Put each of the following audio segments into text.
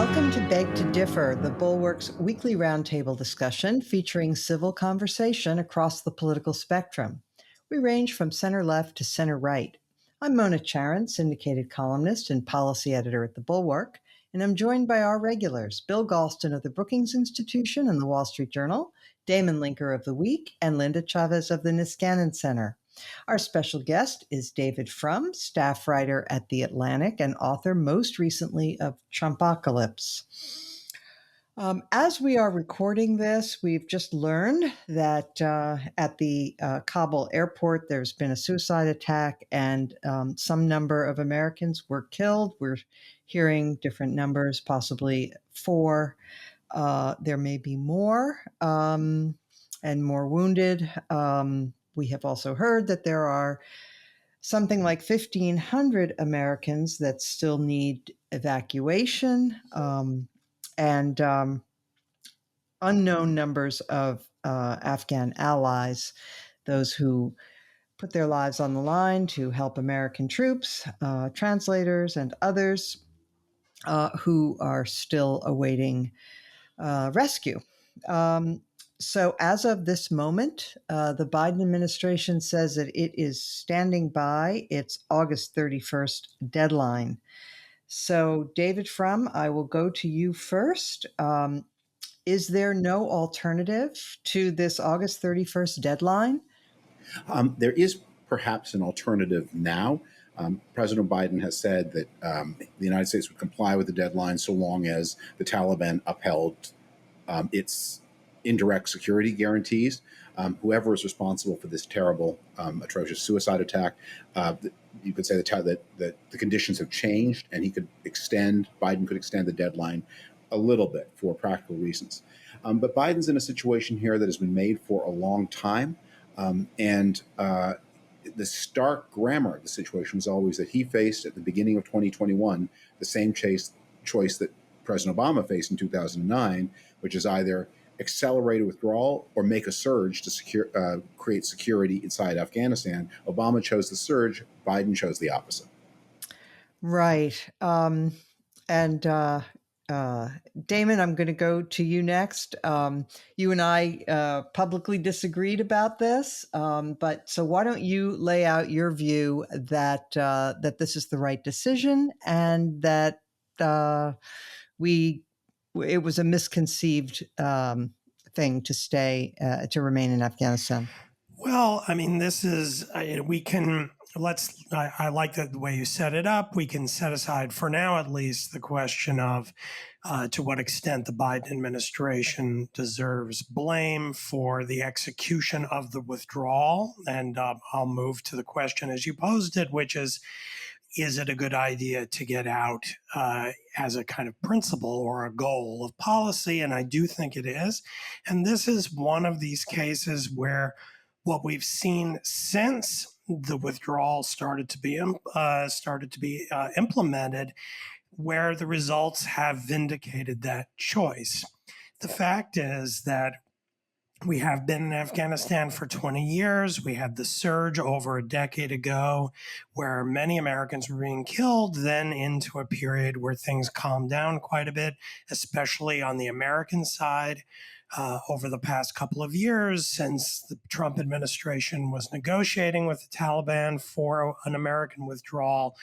Welcome to Beg to Differ, the Bulwark's weekly roundtable discussion featuring civil conversation across the political spectrum. We range from center left to center right. I'm Mona Charan, syndicated columnist and policy editor at the Bulwark, and I'm joined by our regulars, Bill Galston of the Brookings Institution and the Wall Street Journal, Damon Linker of The Week, and Linda Chavez of the Niskanen Center. Our special guest is David Frum, staff writer at The Atlantic and author most recently of Trumpocalypse. As we are recording this, we've just learned that at the Kabul airport, there's been a suicide attack and some number of Americans were killed. We're hearing different numbers, possibly 4. There may be more and more wounded. We have also heard that there are something like 1,500 Americans that still need evacuation and unknown numbers of Afghan allies, those who put their lives on the line to help American troops, translators, and others who are still awaiting rescue. So as of this moment, the Biden administration says that it is standing by its August 31st deadline. So David Frum, I will go to you first. Is there no alternative to this August 31st deadline? There is perhaps an alternative now. President Biden has said that the United States would comply with the deadline so long as the Taliban upheld its indirect security guarantees. Whoever is responsible for this terrible, atrocious suicide attack, you could say that the conditions have changed, and Biden could extend the deadline a little bit for practical reasons. But Biden's in a situation here that has been made for a long time, and the stark grammar of the situation was always that he faced at the beginning of 2021 the same choice that President Obama faced in 2009, which is either accelerate withdrawal or make a surge to create security inside Afghanistan. Obama chose the surge. Biden chose the opposite. Right. Damon, I'm going to go to you next. You and I publicly disagreed about this, but so why don't you lay out your view that this is the right decision and that it was a misconceived thing to remain in Afghanistan. Well, I mean, this is I like the way you set it up. We can set aside for now, at least, the question of to what extent the Biden administration deserves blame for the execution of the withdrawal. And I'll move to the question as you posed it, which is it a good idea to get out as a kind of principle or a goal of policy? And I do think it is. And this is one of these cases where what we've seen since the withdrawal started to be implemented, where the results have vindicated that choice. The fact is that we have been in Afghanistan for 20 years. We had the surge over a decade ago where many Americans were being killed, then into a period where things calmed down quite a bit, especially on the American side. Over the past couple of years, since the Trump administration was negotiating with the Taliban for an American withdrawal.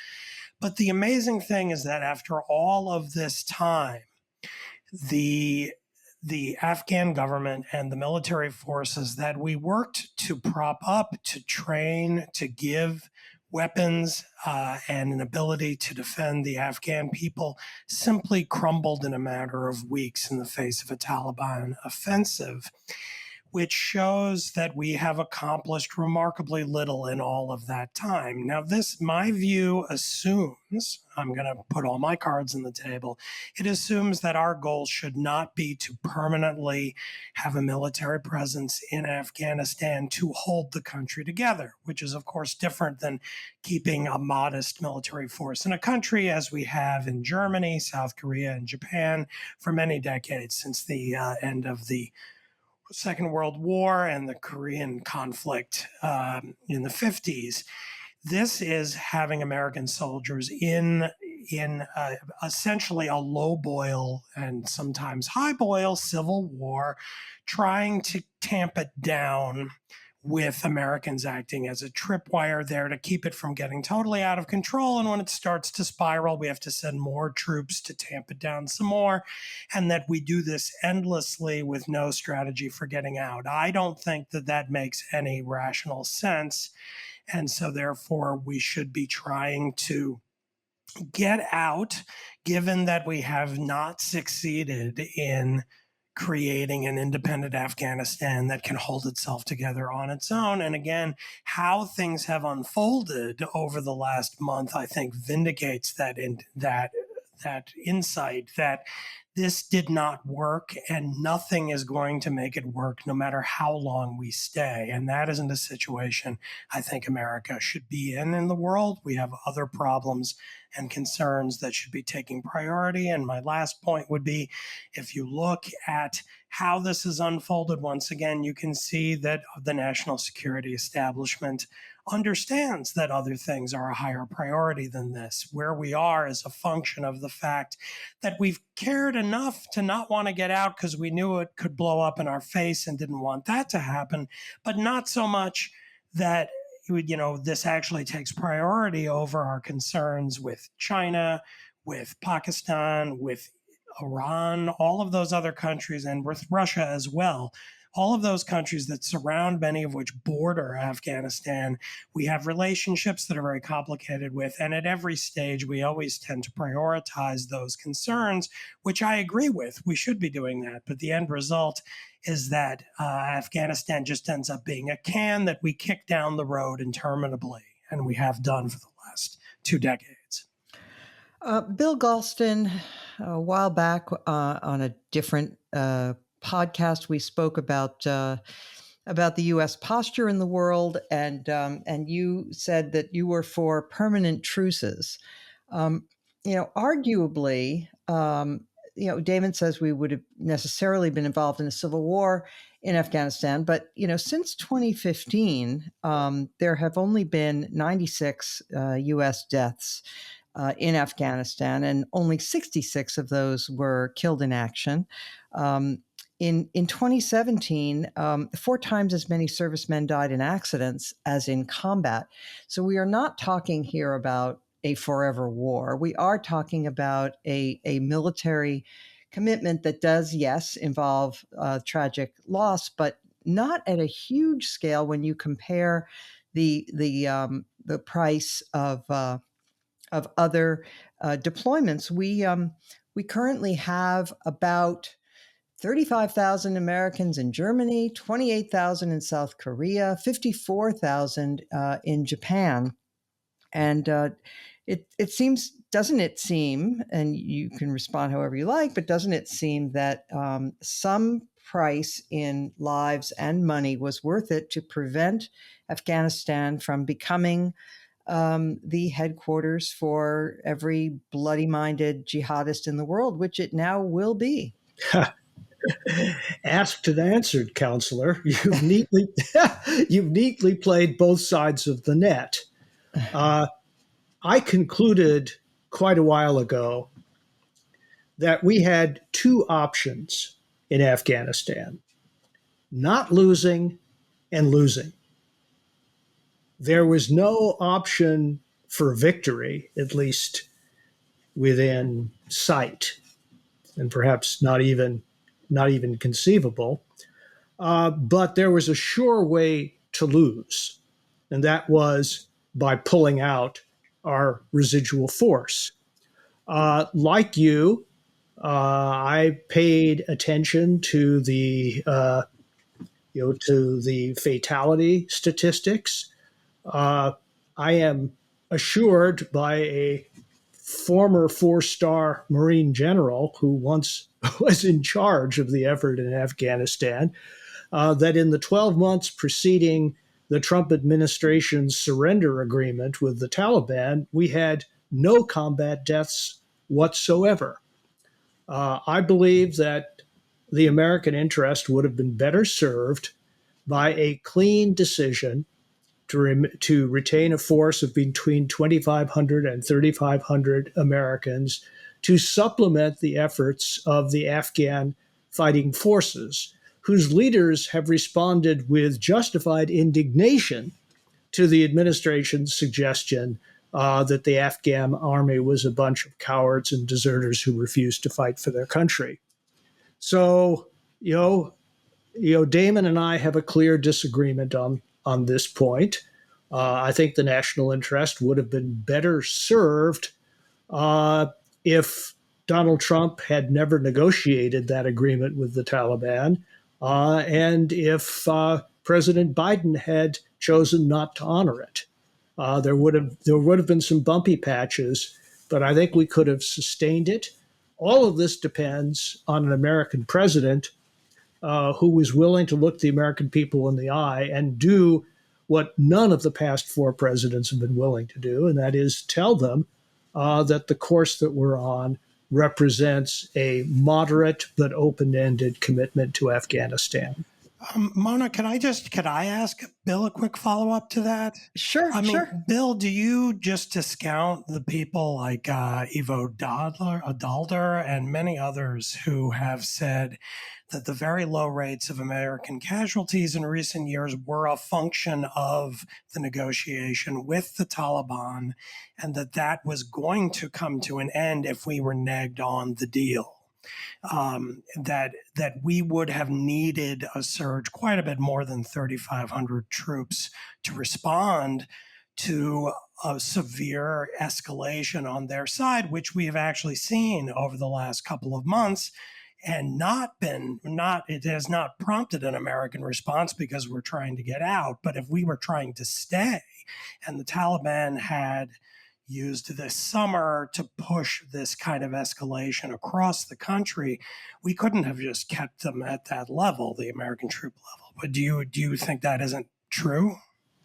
But the amazing thing is that after all of this time, the Afghan government and the military forces that we worked to prop up, to train, to give weapons and an ability to defend the Afghan people simply crumbled in a matter of weeks in the face of a Taliban offensive, which shows that we have accomplished remarkably little in all of that time. Now, my view assumes, I'm going to put all my cards on the table, it assumes that our goal should not be to permanently have a military presence in Afghanistan to hold the country together, which is, of course, different than keeping a modest military force in a country as we have in Germany, South Korea, and Japan for many decades since the end of the Second World War and the Korean conflict in the 50s. This is having American soldiers in in essentially a low boil and sometimes high boil civil war, trying to tamp it down with Americans acting as a tripwire there to keep it from getting totally out of control. And when it starts to spiral, we have to send more troops to tamp it down some more. And that we do this endlessly with no strategy for getting out. I don't think that that makes any rational sense. And so, therefore, we should be trying to get out, given that we have not succeeded in creating an independent Afghanistan that can hold itself together on its own. And again, how things have unfolded over the last month, I think, vindicates that insight that this did not work and nothing is going to make it work no matter how long we stay. And that isn't a situation I think America should be in the world. We have other problems and concerns that should be taking priority. And my last point would be, if you look at how this has unfolded, once again, you can see that the national security establishment understands that other things are a higher priority than this. Where we are is a function of the fact that we've cared enough to not want to get out because we knew it could blow up in our face and didn't want that to happen, but not so much that this actually takes priority over our concerns with China, with Pakistan, with Iran, all of those other countries, and with Russia as well. All of those countries that surround, many of which border Afghanistan, we have relationships that are very complicated with. And at every stage, we always tend to prioritize those concerns, which I agree with. We should be doing that. But the end result is that Afghanistan just ends up being a can that we kick down the road interminably. And we have done for the last 2 decades. Bill Galston, a while back on a different podcast, we spoke about the U.S. posture in the world, and you said that you were for permanent truces. Arguably, Damon says we would have necessarily been involved in a civil war in Afghanistan, but since 2015, there have only been 96 U.S. deaths in Afghanistan, and only 66 of those were killed in action. In 2017, 4 times as many servicemen died in accidents as in combat. So we are not talking here about a forever war. We are talking about a military commitment that does, yes, involve tragic loss, but not at a huge scale when you compare the price of other deployments. We currently have about 35,000 Americans in Germany, 28,000 in South Korea, 54,000 in Japan. And it seems, doesn't it seem, and you can respond however you like, but doesn't it seem that some price in lives and money was worth it to prevent Afghanistan from becoming the headquarters for every bloody-minded jihadist in the world, which it now will be? Asked and answered, counselor. You've neatly played both sides of the net. I concluded quite a while ago that we had 2 options in Afghanistan: not losing and losing. There was no option for victory, at least within sight, and perhaps not even conceivable. But there was a sure way to lose, and that was by pulling out our residual force. Like you, I paid attention to the fatality statistics. I am assured by a former 4-star Marine general who once was in charge of the effort in Afghanistan, that in the 12 months preceding the Trump administration's surrender agreement with the Taliban, we had no combat deaths whatsoever. I believe that the American interest would have been better served by a clean decision to retain a force of between 2,500 and 3,500 Americans to supplement the efforts of the Afghan fighting forces, whose leaders have responded with justified indignation to the administration's suggestion that the Afghan army was a bunch of cowards and deserters who refused to fight for their country. So, Damon and I have a clear disagreement on this point. I think the national interest would have been better served if Donald Trump had never negotiated that agreement with the Taliban, and if President Biden had chosen not to honor it. There would have been some bumpy patches, but I think we could have sustained it. All of this depends on an American president who was willing to look the American people in the eye and do what none of the past four presidents have been willing to do, and that is tell them that the course that we're on represents a moderate but open-ended commitment to Afghanistan. Mona, could I ask Bill a quick follow-up to that? Sure, I mean, sure. Bill, do you just discount the people like Ivo Daalder and many others who have said that the very low rates of American casualties in recent years were a function of the negotiation with the Taliban, and that was going to come to an end if we were negged on the deal? That we would have needed a surge quite a bit more than 3,500 troops to respond to a severe escalation on their side, which we have actually seen over the last couple of months, and it has not prompted an American response because we're trying to get out. But if we were trying to stay, and the Taliban had used this summer to push this kind of escalation across the country, we couldn't have just kept them at that level, the American troop level. But do you think that isn't true?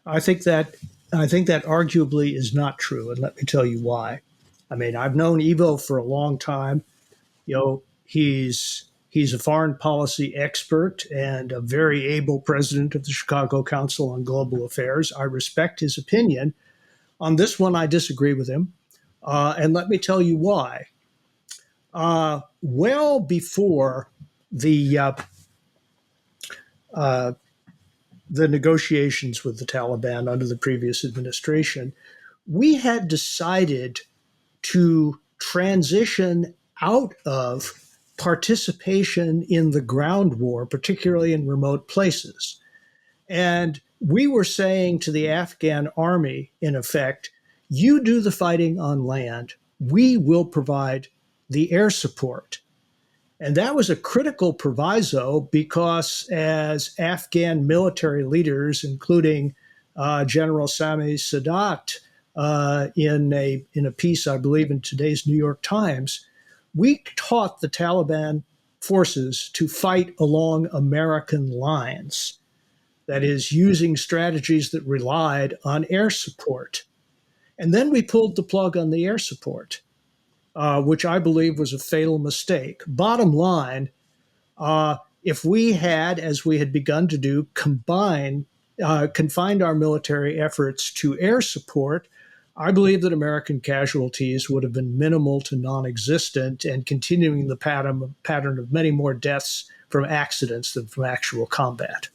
I think that arguably is not true, and let me tell you why. I mean, I've known Ivo for a long time. He's a foreign policy expert and a very able president of the Chicago Council on Global Affairs. I respect his opinion. On this one, I disagree with him, and let me tell you why. Well before the negotiations with the Taliban under the previous administration, we had decided to transition out of participation in the ground war, particularly in remote places. And we were saying to the Afghan army, in effect, you do the fighting on land, we will provide the air support. And that was a critical proviso because as Afghan military leaders, including General Sami Sadat, in a piece, I believe, in today's New York Times, we taught the Taliban forces to fight along American lines. That is, using strategies that relied on air support. And then we pulled the plug on the air support, which I believe was a fatal mistake. Bottom line, if we had, as we had begun to do, confined our military efforts to air support, I believe that American casualties would have been minimal to non-existent and continuing the pattern of many more deaths from accidents than from actual combat.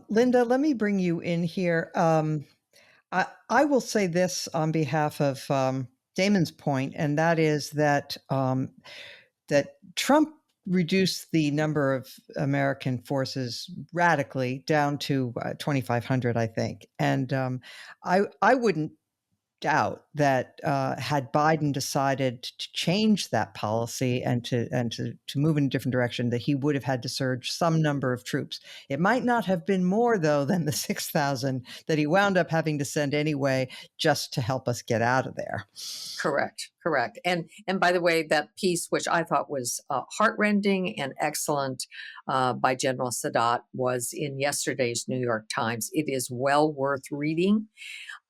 Linda, let me bring you in here. I will say this on behalf of Damon's point, and that is that that Trump reduced the number of American forces radically down to 2,500, I think. And I wouldn't doubt that had Biden decided to change that policy and to move in a different direction, that he would have had to surge some number of troops. It might not have been more, though, than the 6,000 that he wound up having to send anyway, just to help us get out of there. Correct. And by the way, that piece, which I thought was heartrending and excellent by General Sadat, was in yesterday's New York Times. It is well worth reading.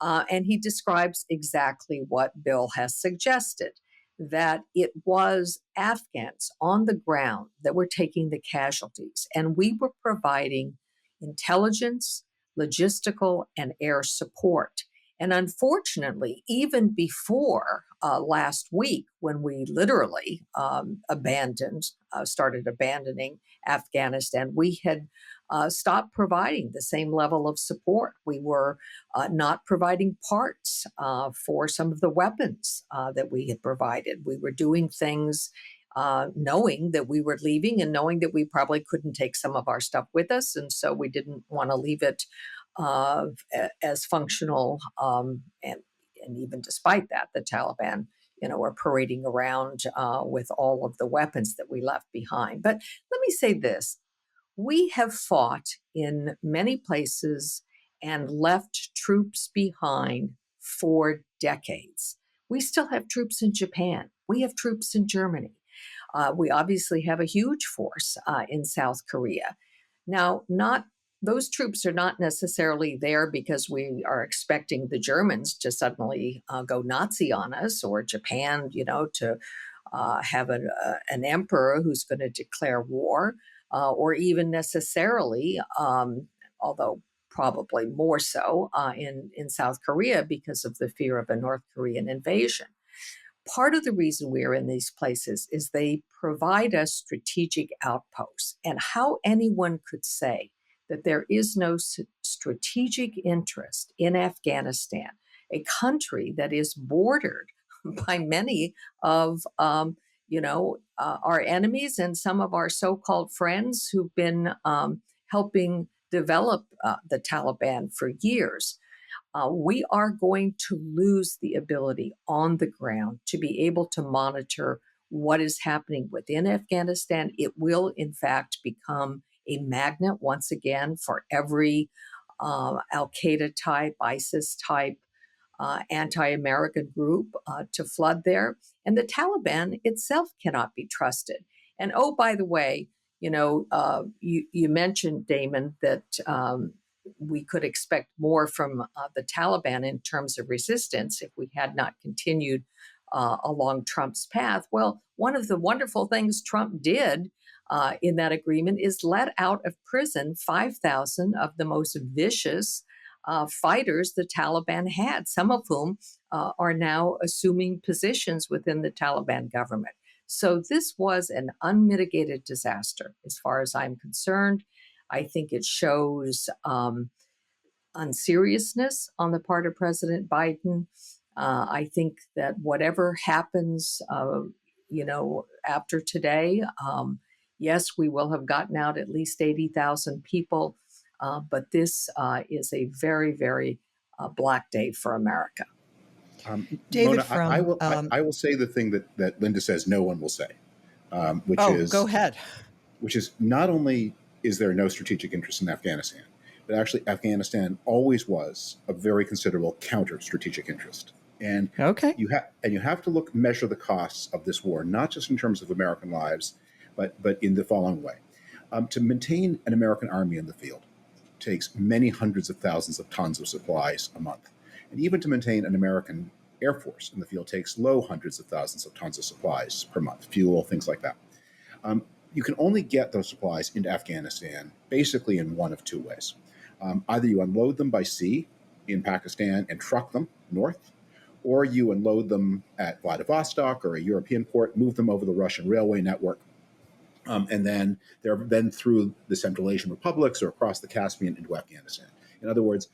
And he describes exactly what Bill has suggested, that it was Afghans on the ground that were taking the casualties. And we were providing intelligence, logistical and air support. And unfortunately, even before last week, when we literally started abandoning Afghanistan, we had stopped providing the same level of support. We were not providing parts for some of the weapons that we had provided. We were doing things knowing that we were leaving and knowing that we probably couldn't take some of our stuff with us. And so we didn't want to leave it as functional. And even despite that, the Taliban, are parading around with all of the weapons that we left behind. But let me say this. We have fought in many places and left troops behind for decades. We still have troops in Japan. We have troops in Germany. We obviously have a huge force in South Korea. Now, those troops are not necessarily there because we are expecting the Germans to suddenly go Nazi on us, or Japan, to have an emperor who's going to declare war, or even necessarily, although probably more so in South Korea because of the fear of a North Korean invasion. Part of the reason we are in these places is they provide us strategic outposts. And how anyone could say that there is no strategic interest in Afghanistan, a country that is bordered by many of our enemies and some of our so-called friends who've been helping develop the Taliban for years. We are going to lose the ability on the ground to be able to monitor what is happening within Afghanistan. It will, in fact, become a magnet once again for every Al-Qaeda type, ISIS type, anti-American group to flood there. And the Taliban itself cannot be trusted. And oh, by the way, you mentioned, Damon, that we could expect more from the Taliban in terms of resistance if we had not continued along Trump's path. Well, one of the wonderful things Trump did in that agreement is let out of prison 5,000 of the most vicious fighters the Taliban had, some of whom are now assuming positions within the Taliban government. So this was an unmitigated disaster as far as I'm concerned. I think it shows unseriousness on the part of President Biden. I think that whatever happens, after today, yes, we will have gotten out at least 80,000 people, but this is a very, very black day for America. David Mona, Frum, I will say the thing that Linda says no one will say, go ahead. Which is not only is there no strategic interest in Afghanistan, but actually Afghanistan always was a very considerable counter-strategic interest. And Okay. you have to measure the costs of this war, not just in terms of American lives, but in the following way. To maintain an American army in the field takes many hundreds of thousands of tons of supplies a month. And even to maintain an American Air Force in the field takes low hundreds of thousands of tons of supplies per month, fuel, things like that. You can only get those supplies into Afghanistan basically in one of two ways. Either you unload them by sea in Pakistan and truck them north, or you unload them at Vladivostok or a European port, move them over the Russian railway network, and then they're through the Central Asian republics or across the Caspian into Afghanistan. In other words,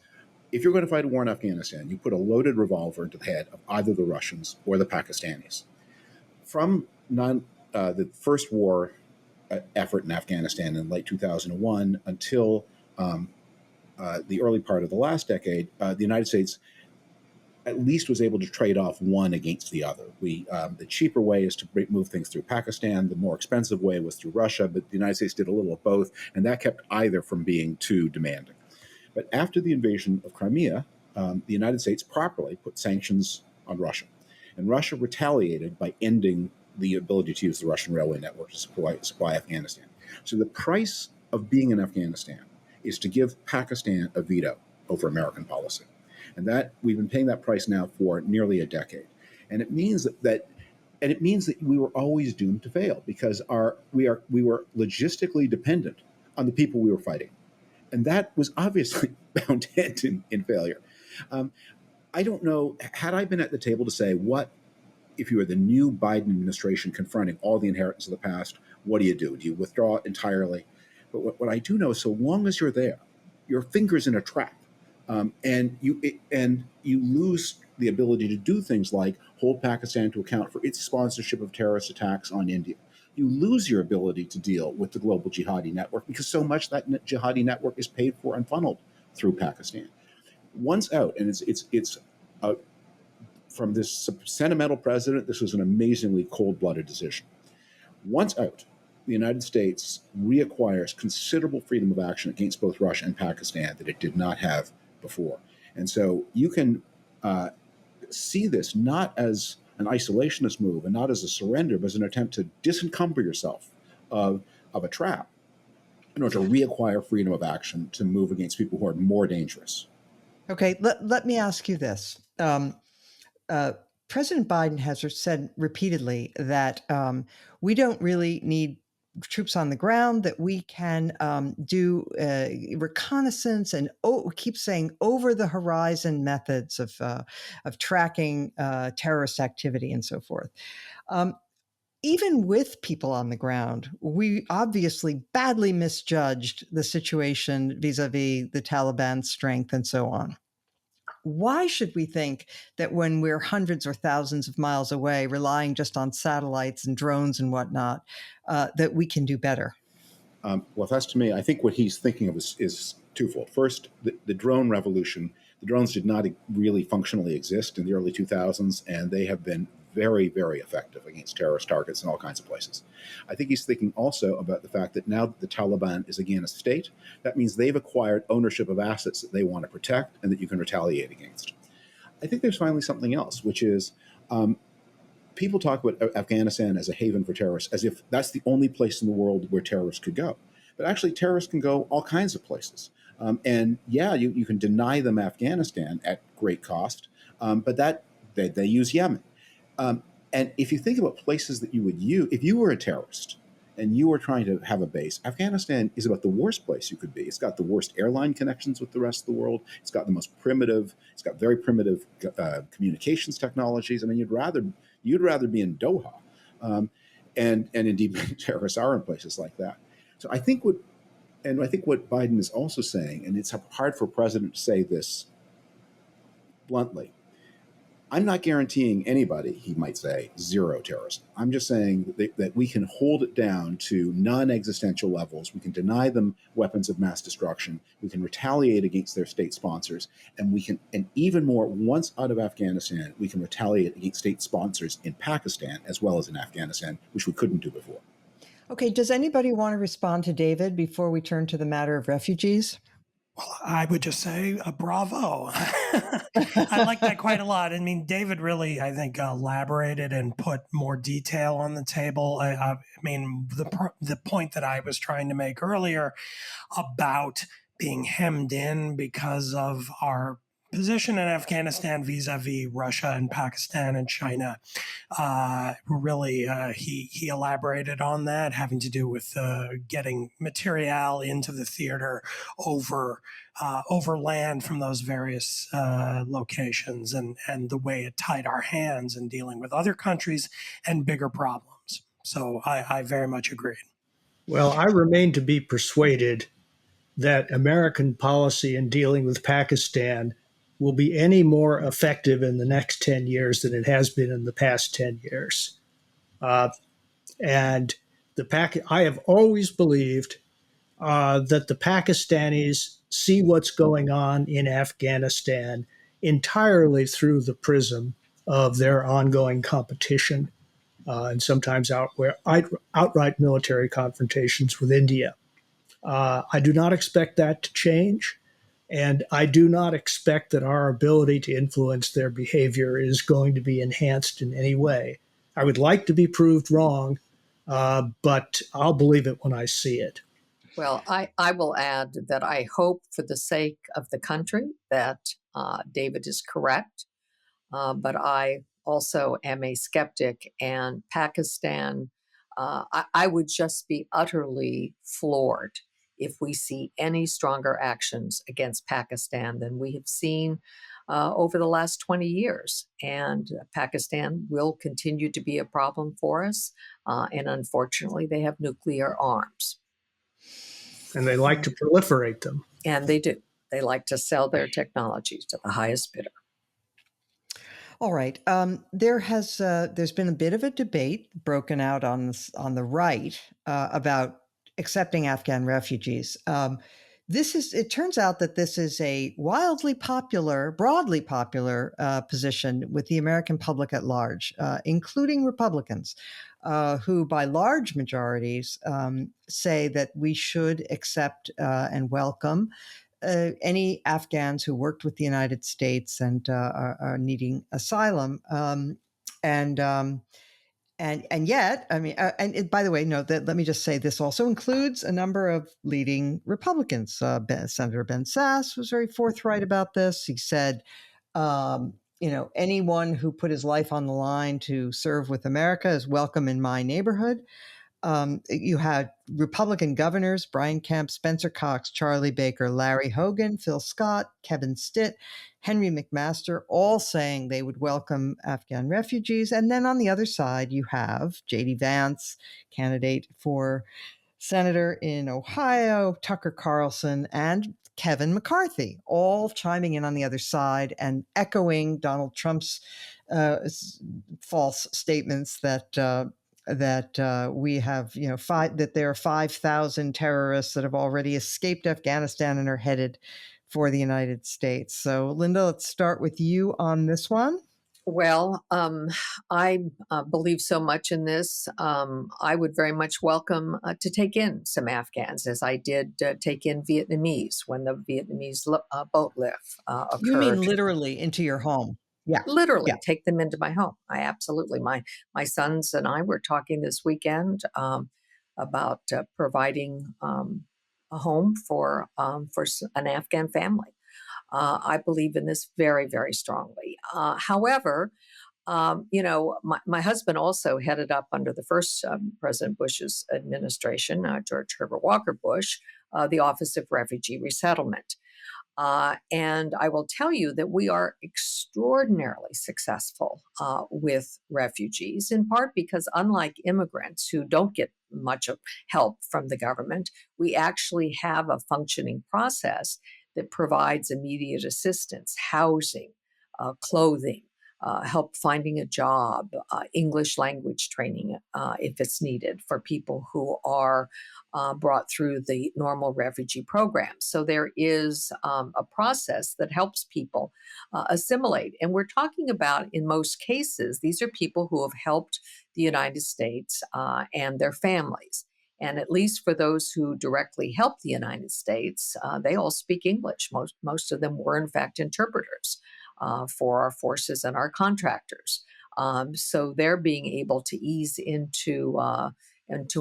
if you're going to fight a war in Afghanistan, you put a loaded revolver into the head of either the Russians or the Pakistanis. From the first war effort in Afghanistan in late 2001 until the early part of the last decade, the United States at least was able to trade off one against the other. The cheaper way is to move things through Pakistan. The more expensive way was through Russia, but the United States did a little of both, and that kept either from being too demanding. But after the invasion of Crimea, the United States properly put sanctions on Russia. And Russia retaliated by ending the ability to use the Russian railway network to supply Afghanistan. So the price of being in Afghanistan is to give Pakistan a veto over American policy. And that we've been paying that price now for nearly a decade. And it means that we were always doomed to fail because we were logistically dependent on the people we were fighting. And that was obviously bound to end in failure. Um, I don't know, had I been at the table to say, what if you were the new Biden administration confronting all the inheritance of the past, what do you do? Do you withdraw entirely? But what I do know is, so long as you're there, your finger's in a trap, and you lose the ability to do things like hold Pakistan to account for its sponsorship of terrorist attacks on India. You lose your ability to deal with the global jihadi network because so much that jihadi network is paid for and funneled through Pakistan. Once out, and it's from this sentimental president, this was an amazingly cold-blooded decision. Once out, the United States reacquires considerable freedom of action against both Russia and Pakistan that it did not have before. And so you can see this not as an isolationist move and not as a surrender, but as an attempt to disencumber yourself of a trap in order to reacquire freedom of action to move against people who are more dangerous. Okay, let me ask you this. Uh, President Biden has said repeatedly that we don't really need troops on the ground, that we can do reconnaissance and keep saying over the horizon methods of tracking terrorist activity and so forth. Even with people on the ground, we obviously badly misjudged the situation vis-a-vis the Taliban's strength and so on. Why should we think that when we're hundreds or thousands of miles away, relying just on satellites and drones and whatnot, that we can do better? Well, if that's to me, I think what he's thinking of is twofold. First, the drone revolution. The drones did not really functionally exist in the early 2000s, and they have been very, very effective against terrorist targets in all kinds of places. I think he's thinking also about the fact that now that the Taliban is again a state, that means they've acquired ownership of assets that they want to protect and that you can retaliate against. I think there's finally something else, which is people talk about Afghanistan as a haven for terrorists, as if that's the only place in the world where terrorists could go. But actually, terrorists can go all kinds of places. And yeah, you can deny them Afghanistan at great cost, but that they use Yemen. And if you think about places that you would use, if you were a terrorist and you were trying to have a base, Afghanistan is about the worst place you could be. It's got the worst airline connections with the rest of the world. It's got the most primitive, it's got very primitive communications technologies. I mean, you'd rather be in Doha. And indeed, terrorists are in places like that. So I think what Biden is also saying, and it's hard for a president to say this bluntly, I'm not guaranteeing anybody, he might say, zero terrorism. I'm just saying that we can hold it down to non-existential levels. We can deny them weapons of mass destruction. We can retaliate against their state sponsors. And even more, once out of Afghanistan, we can retaliate against state sponsors in Pakistan as well as in Afghanistan, which we couldn't do before. Okay, does anybody want to respond to David before we turn to the matter of refugees? Well, I would just say bravo. I like that quite a lot. I mean, David really, I think, elaborated and put more detail on the table. I mean, the point that I was trying to make earlier about being hemmed in because of our position in Afghanistan vis-a-vis Russia and Pakistan and China. Really, he elaborated on that, having to do with getting material into the theater over land from those various locations, and the way it tied our hands in dealing with other countries and bigger problems. So I very much agreed. Well, I remain to be persuaded that American policy in dealing with Pakistan will be any more effective in the next 10 years than it has been in the past 10 years. And I have always believed that the Pakistanis see what's going on in Afghanistan entirely through the prism of their ongoing competition and sometimes outright military confrontations with India. I do not expect that to change. And I do not expect that our ability to influence their behavior is going to be enhanced in any way. I would like to be proved wrong, but I'll believe it when I see it. Well, I will add that I hope for the sake of the country that David is correct, but I also am a skeptic, and Pakistan, I would just be utterly floored if we see any stronger actions against Pakistan than we have seen over the last 20 years. And Pakistan will continue to be a problem for us. And unfortunately, they have nuclear arms. And they like to proliferate them. And they do. They like to sell their technologies to the highest bidder. All right. There's been a bit of a debate broken out on the right about accepting Afghan refugees. It turns out that this is a broadly popular position with the American public at large, including Republicans, who by large majorities say that we should accept and welcome any Afghans who worked with the United States and are needing asylum. And yet, I mean, by the way, let me just say this also includes a number of leading Republicans. Senator Ben Sasse was very forthright about this. He said, anyone who put his life on the line to serve with America is welcome in my neighborhood. You had Republican governors, Brian Kemp, Spencer Cox, Charlie Baker, Larry Hogan, Phil Scott, Kevin Stitt, Henry McMaster, all saying they would welcome Afghan refugees. And then on the other side, you have J.D. Vance, candidate for senator in Ohio, Tucker Carlson, and Kevin McCarthy, all chiming in on the other side and echoing Donald Trump's false statements that we have, that there are 5,000 terrorists that have already escaped Afghanistan and are headed for the United States. So, Linda, let's start with you on this one. Well, I believe so much in this. I would very much welcome to take in some Afghans, as I did take in Vietnamese when the Vietnamese boat lift occurred. You mean literally into your home? Yeah. Literally take them into my home. I absolutely. My sons and I were talking this weekend about providing a home for an Afghan family. I believe in this very, very strongly. However, my husband also headed up under the first President Bush's administration, George Herbert Walker Bush, the Office of Refugee Resettlement. And I will tell you that we are extraordinarily successful with refugees, in part because unlike immigrants who don't get much of help from the government, we actually have a functioning process that provides immediate assistance, housing, clothing, help finding a job, English language training if it's needed for people who are brought through the normal refugee program. So there is a process that helps people assimilate. And we're talking about, in most cases, these are people who have helped the United States and their families. And at least for those who directly help the United States, they all speak English. Most of them were, in fact, interpreters for our forces and our contractors. So their being able to ease into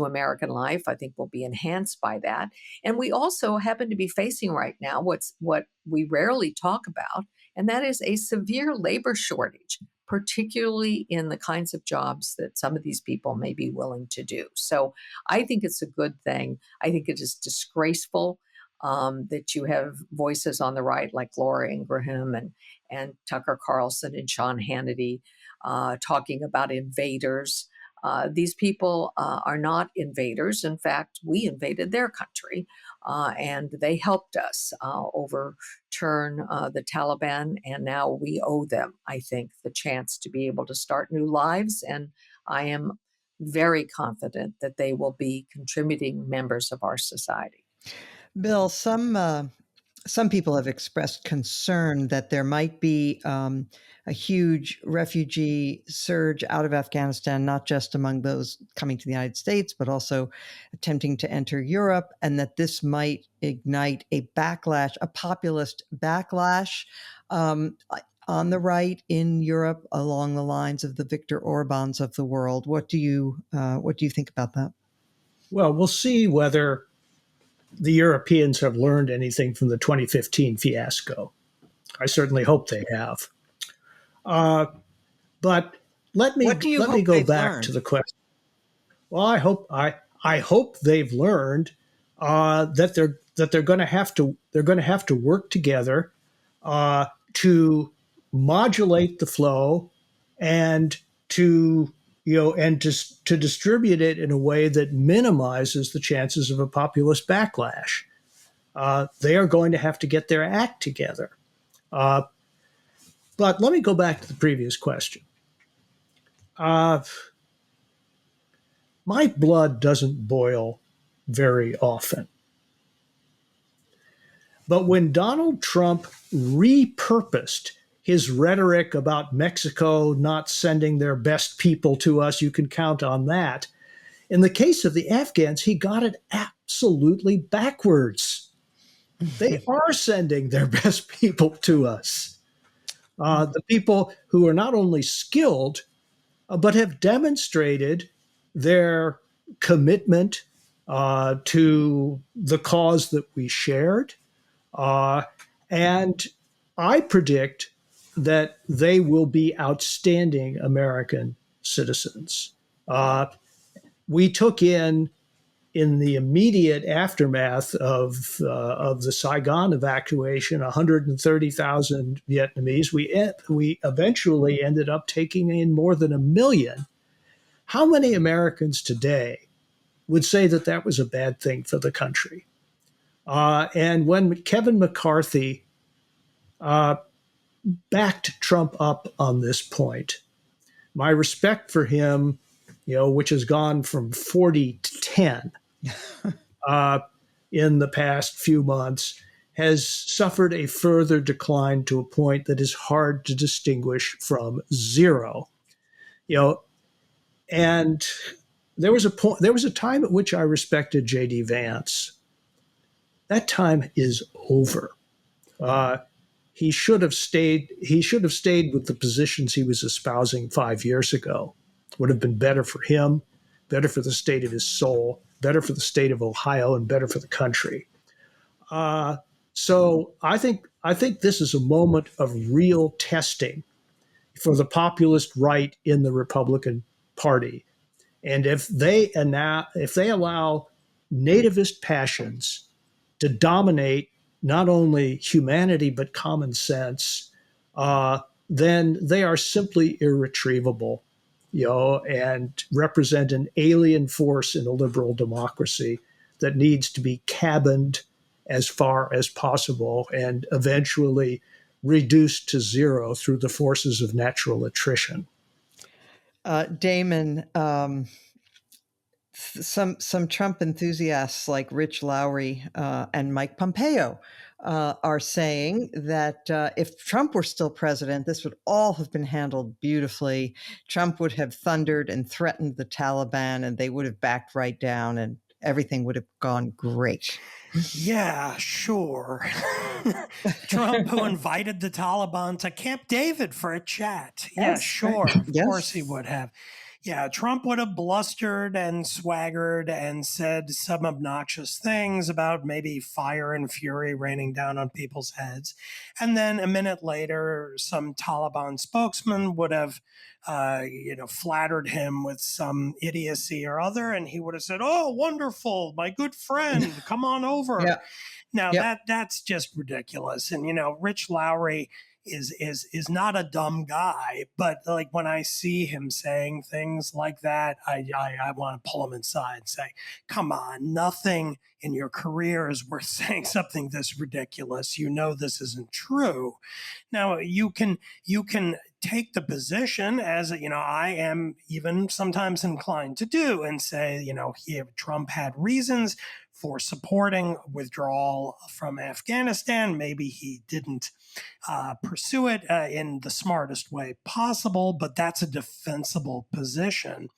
American life, I think, will be enhanced by that. And we also happen to be facing right now what we rarely talk about, and that is a severe labor shortage, particularly in the kinds of jobs that some of these people may be willing to do. So I think it's a good thing. I think it is disgraceful that you have voices on the right like Laura Ingraham and Tucker Carlson and Sean Hannity talking about invaders. These people are not invaders. In fact, we invaded their country, and they helped us overturn the Taliban, and now we owe them, I think, the chance to be able to start new lives. And I am very confident that they will be contributing members of our society. Bill, some people have expressed concern that there might be a huge refugee surge out of Afghanistan, not just among those coming to the United States, but also attempting to enter Europe, and that this might ignite a backlash, a populist backlash on the right in Europe along the lines of the Viktor Orbáns of the world. What do you think about that? Well, we'll see whether the Europeans have learned anything from the 2015 fiasco. I certainly hope they have. But let me go back to the question. Well, I hope they've learned that they're going to have to work together to modulate the flow and to to distribute it in a way that minimizes the chances of a populist backlash. They are going to have to get their act together. But let me go back to the previous question. My blood doesn't boil very often. But when Donald Trump repurposed his rhetoric about Mexico not sending their best people to us, you can count on that. In the case of the Afghans, he got it absolutely backwards. They are sending their best people to us. The people who are not only skilled, but have demonstrated their commitment to the cause that we shared. And I predict that they will be outstanding American citizens. We took in the immediate aftermath of the Saigon evacuation, 130,000 Vietnamese. We eventually ended up taking in more than 1 million. How many Americans today would say that that was a bad thing for the country? And when Kevin McCarthy backed Trump up on this point, my respect for him, which has gone from 40 to 10 in the past few months, has suffered a further decline to a point that is hard to distinguish from zero. And there was a time at which I respected J.D. Vance. That time is over. He should have stayed. He should have stayed with the positions he was espousing 5 years ago. Would have been better for him, better for the state of his soul, better for the state of Ohio, and better for the country. So I think this is a moment of real testing for the populist right in the Republican Party, and if they allow nativist passions to dominate not only humanity but common sense, then they are simply irretrievable, and represent an alien force in a liberal democracy that needs to be cabined as far as possible and eventually reduced to zero through the forces of natural attrition. Damon, some Trump enthusiasts like Rich Lowry and Mike Pompeo are saying that if Trump were still president, this would all have been handled beautifully. Trump would have thundered and threatened the Taliban, and they would have backed right down, and everything would have gone great. Yeah, sure. Trump, who invited the Taliban to Camp David for a chat. Yeah, Yes. sure. Of Yes. course he would have. Yeah, Trump would have blustered and swaggered and said some obnoxious things about maybe fire and fury raining down on people's heads. And then a minute later, some Taliban spokesman would have, flattered him with some idiocy or other. And he would have said, "Oh, wonderful, my good friend, come on over." Yeah. Now Yep. that's just ridiculous. And Rich Lowry is not a dumb guy, but like when I see him saying things like that, I want to pull him inside and say, "Come on, nothing in your career is worth saying something this ridiculous. This isn't true." Now you can take the position, as I am even sometimes inclined to do, and say, Trump had reasons for supporting withdrawal from Afghanistan. Maybe he didn't pursue it in the smartest way possible, but that's a defensible position.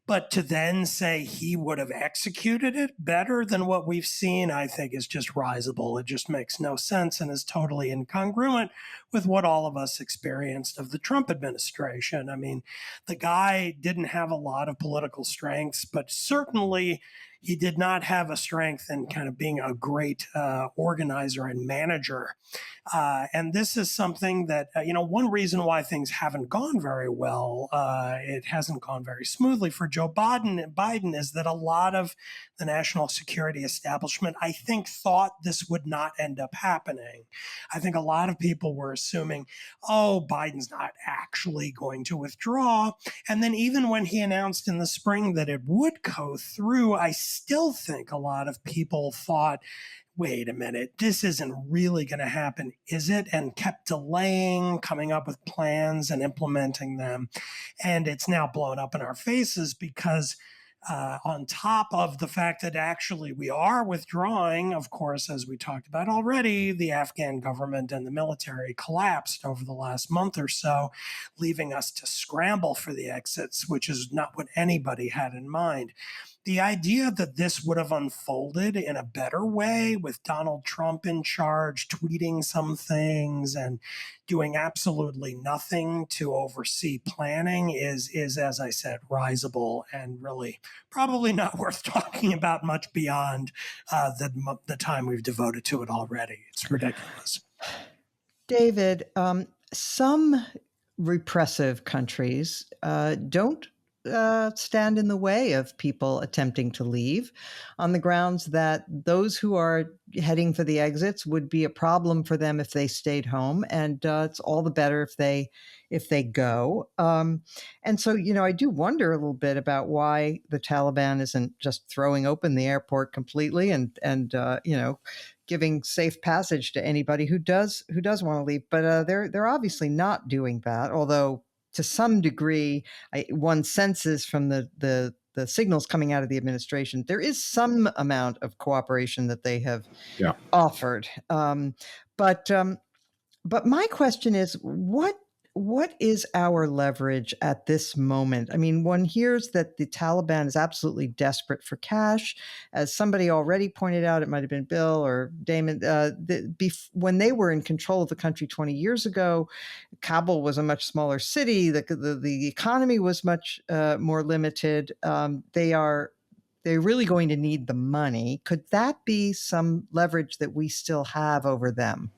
But to then say he would have executed it better than what we've seen, I think is just risible. It just makes no sense and is totally incongruent with what all of us experienced of the Trump administration. I mean, the guy didn't have a lot of political strengths, but certainly he did not have a strength in kind of being a great organizer and manager. And this is something that, one reason why things haven't gone very well, it hasn't gone very smoothly for Joe Biden is that a lot of the national security establishment, I think, thought this would not end up happening. I think a lot of people were assuming, oh, Biden's not actually going to withdraw. And then even when he announced in the spring that it would go through, I still think a lot of people thought, wait a minute, this isn't really going to happen, is it? And kept delaying, coming up with plans and implementing them. And it's now blown up in our faces because on top of the fact that actually we are withdrawing, of course, as we talked about already, the Afghan government and the military collapsed over the last month or so, leaving us to scramble for the exits, which is not what anybody had in mind. The idea that this would have unfolded in a better way with Donald Trump in charge, tweeting some things and doing absolutely nothing to oversee planning is, as I said, risible and really probably not worth talking about much beyond the time we've devoted to it already. It's ridiculous. David, some repressive countries don't stand in the way of people attempting to leave on the grounds that those who are heading for the exits would be a problem for them if they stayed home, and it's all the better if they go. And so, I do wonder a little bit about why the Taliban isn't just throwing open the airport completely and giving safe passage to anybody who does want to leave. But they're obviously not doing that, although to some degree, one senses from the signals coming out of the administration, there is some amount of cooperation that they have offered. But my question is, what is our leverage at this moment? I mean, one hears that the Taliban is absolutely desperate for cash. As somebody already pointed out, it might have been Bill or Damon, when they were in control of the country 20 years ago, Kabul was a much smaller city. The economy was much more limited. They're really going to need the money. Could that be some leverage that we still have over them?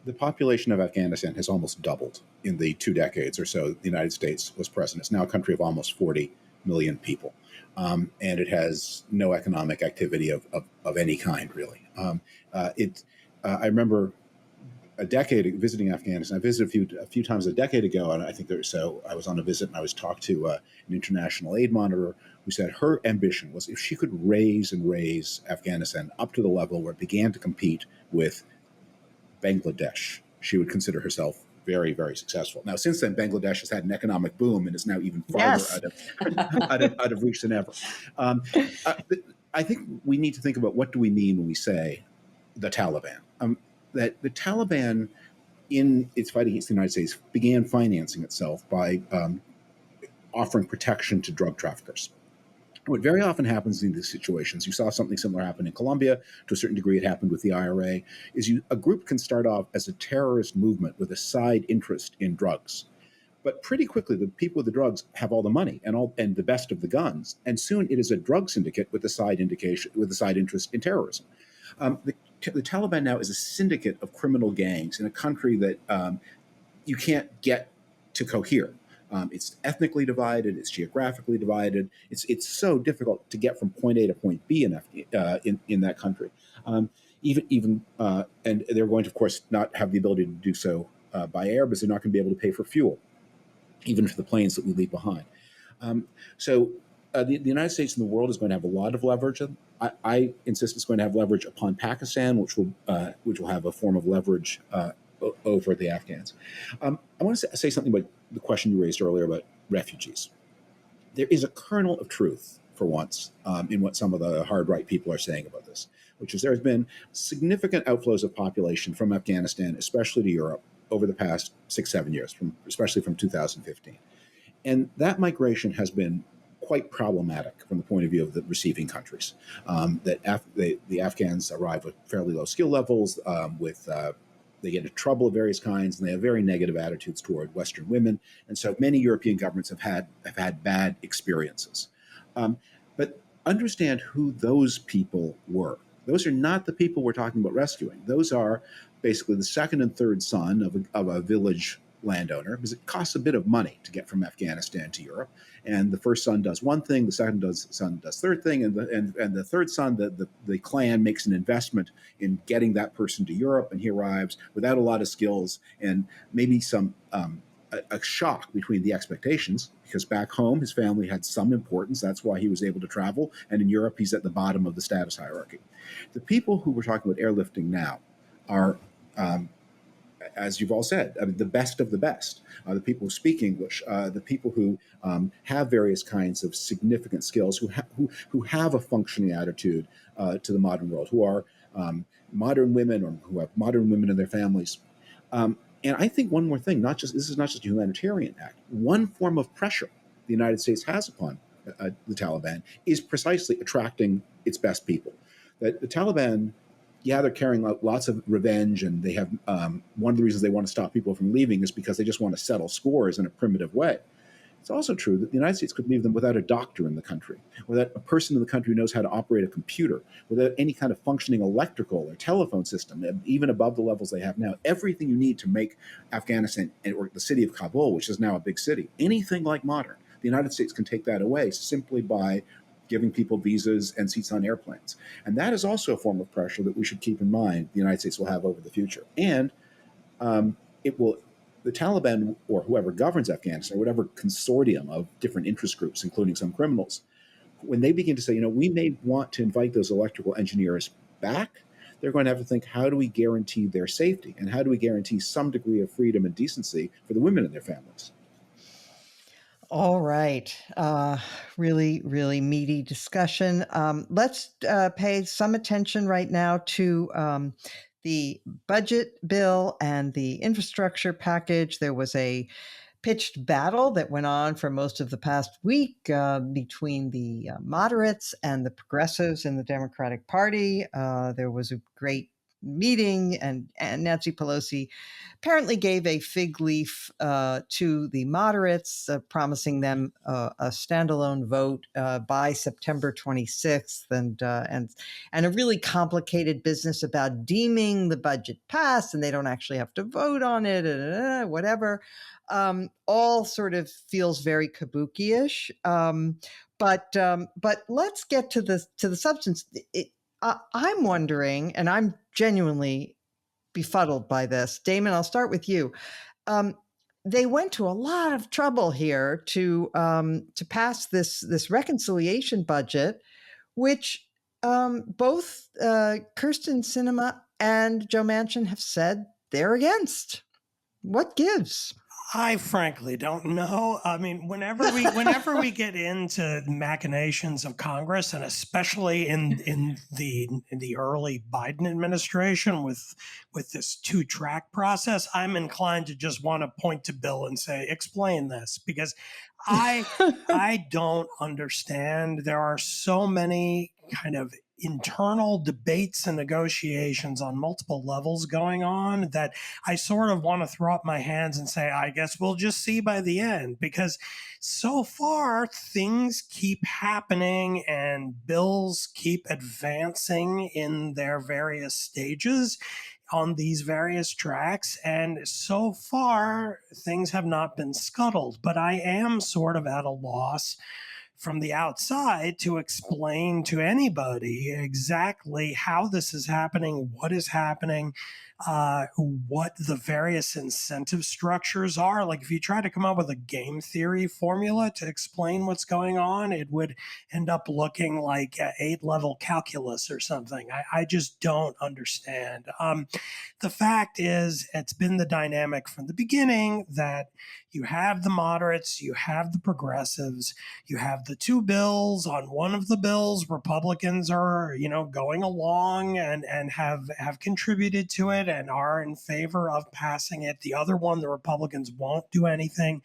The population of Afghanistan has almost doubled in the 2 decades or so the United States was present. It's now a country of almost 40 million people. And it has no economic activity of any kind, really. I remember a decade visiting Afghanistan. I visited a few times a decade ago, and I think I was on a visit and I was talked to an international aid monitor who said her ambition was if she could raise Afghanistan up to the level where it began to compete with Bangladesh, she would consider herself very, very successful. Now, since then, Bangladesh has had an economic boom and is now even farther out of reach than ever. I think we need to think about what do we mean when we say the Taliban. That the Taliban, in its fight against the United States, began financing itself by offering protection to drug traffickers. What very often happens in these situations, you saw something similar happen in Colombia, to a certain degree it happened with the IRA, is a group can start off as a terrorist movement with a side interest in drugs. But pretty quickly, the people with the drugs have all the money and the best of the guns, and soon it is a drug syndicate with a side interest in terrorism. The Taliban now is a syndicate of criminal gangs in a country that you can't get to cohere. It's ethnically divided. It's geographically divided. It's so difficult to get from point A to point B in that country. And they're going to, of course, not have the ability to do so by air because they're not going to be able to pay for fuel, even for the planes that we leave behind. So the United States and the world is going to have a lot of leverage. I insist it's going to have leverage upon Pakistan, which will have a form of leverage over the Afghans. I want to say something about the question you raised earlier about refugees. There is a kernel of truth, for once, in what some of the hard right people are saying about this, which is there has been significant outflows of population from Afghanistan, especially to Europe, over the past 6-7 years, especially from 2015. And that migration has been quite problematic from the point of view of the receiving countries. The Afghans arrive with fairly low skill levels, they get into trouble of various kinds, and they have very negative attitudes toward Western women. And so many European governments have had bad experiences. But understand who those people were. Those are not the people we're talking about rescuing. Those are basically the second and third son of a village landowner, because it costs a bit of money to get from Afghanistan to Europe. And the first son does one thing, the son does third thing, and the third son, the clan makes an investment in getting that person to Europe, and he arrives without a lot of skills and maybe some a shock between the expectations, because back home his family had some importance. That's why he was able to travel. And in Europe, he's at the bottom of the status hierarchy. The people who we're talking about airlifting now are, as you've all said, I mean, the best of the best. The people who speak English, the people who have various kinds of significant skills, who have a functioning attitude to the modern world, who are modern women, or who have modern women in their families. And I think one more thing, this is not just a humanitarian act. One form of pressure the United States has upon the Taliban is precisely attracting its best people. That the Taliban, yeah, they're carrying out lots of revenge, and they have one of the reasons they want to stop people from leaving is because they just want to settle scores in a primitive way. It's also true that the United States could leave them without a doctor in the country, without a person in the country who knows how to operate a computer, without any kind of functioning electrical or telephone system, even above the levels they have now. Everything you need to make Afghanistan, or the city of Kabul, which is now a big city, anything like modern, the United States can take that away simply by giving people visas and seats on airplanes. And that is also a form of pressure that we should keep in mind the United States will have over the future. And it will, the Taliban, or whoever governs Afghanistan, or whatever consortium of different interest groups, including some criminals, when they begin to say, we may want to invite those electrical engineers back, they're going to have to think, how do we guarantee their safety? And how do we guarantee some degree of freedom and decency for the women and their families? All right. Really, really meaty discussion. Let's pay some attention right now to the budget bill and the infrastructure package. There was a pitched battle that went on for most of the past week between the moderates and the progressives in the Democratic Party. There was a great meeting, and Nancy Pelosi apparently gave a fig leaf to the moderates, promising them a standalone vote by September 26th, and a really complicated business about deeming the budget passed, and they don't actually have to vote on it, whatever. All sort of feels very kabuki-ish. But let's get to the substance. I'm wondering, and I'm genuinely befuddled by this. Damon, I'll start with you. They went to a lot of trouble here to pass this reconciliation budget, which both Kirsten Sinema and Joe Manchin have said they're against. What gives? I frankly don't know. I mean, whenever we get into machinations of Congress, and especially in the early Biden administration with this 2-track process, I'm inclined to just want to point to Bill and say, explain this, because I don't understand. There are so many kind of internal debates and negotiations on multiple levels going on that I sort of want to throw up my hands and say, I guess we'll just see by the end, because so far things keep happening and bills keep advancing in their various stages on these various tracks. And so far things have not been scuttled, but I am sort of at a loss from the outside to explain to anybody exactly how this is happening, what is happening, what the various incentive structures are. Like, if you try to come up with a game theory formula to explain what's going on, it would end up looking like 8-level calculus or something. I just don't understand. The fact is, it's been the dynamic from the beginning that you have the moderates, you have the progressives, you have the two bills. On one of the bills, Republicans are, going along and have contributed to it and are in favor of passing it. The other one, the Republicans won't do anything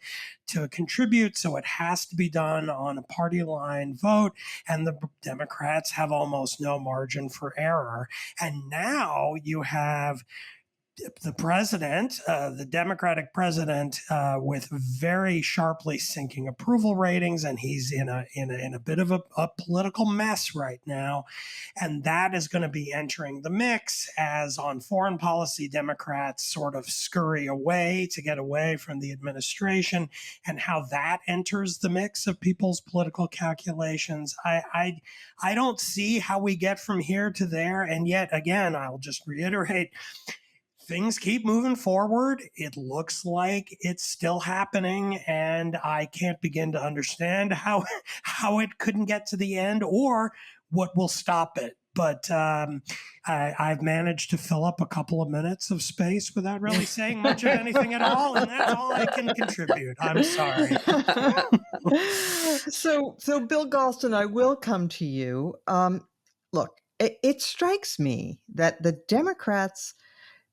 to contribute, so it has to be done on a party line vote, and the Democrats have almost no margin for error. And now you have the president, the Democratic president, with very sharply sinking approval ratings, and he's in a bit of a political mess right now, and that is going to be entering the mix as on foreign policy Democrats sort of scurry away to get away from the administration, and how that enters the mix of people's political calculations. I don't see how we get from here to there, and yet again, I'll just reiterate, things keep moving forward. It looks like it's still happening, and I can't begin to understand how it couldn't get to the end or what will stop it. But I've managed to fill up a couple of minutes of space without really saying much of anything at all, and that's all I can contribute. I'm sorry. So Bill Galston, I will come to you. Look, it strikes me that the Democrats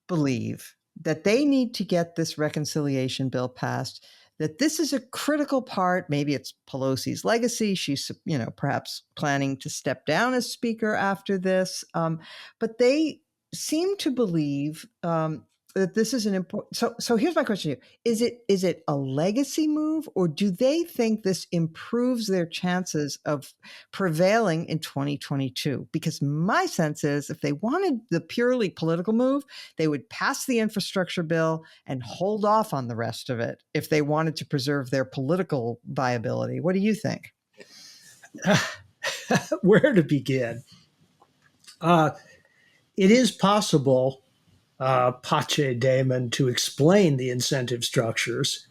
believe that they need to get this reconciliation bill passed, that this is a critical part. Maybe it's Pelosi's legacy. She's, perhaps planning to step down as speaker after this. But they seem to believe that this is an important. So here's my question to you: Is it a legacy move, or do they think this improves their chances of prevailing in 2022? Because my sense is, if they wanted the purely political move, they would pass the infrastructure bill and hold off on the rest of it if they wanted to preserve their political viability. What do you think? Where to begin? It is possible, Pache Damon, to explain the incentive structures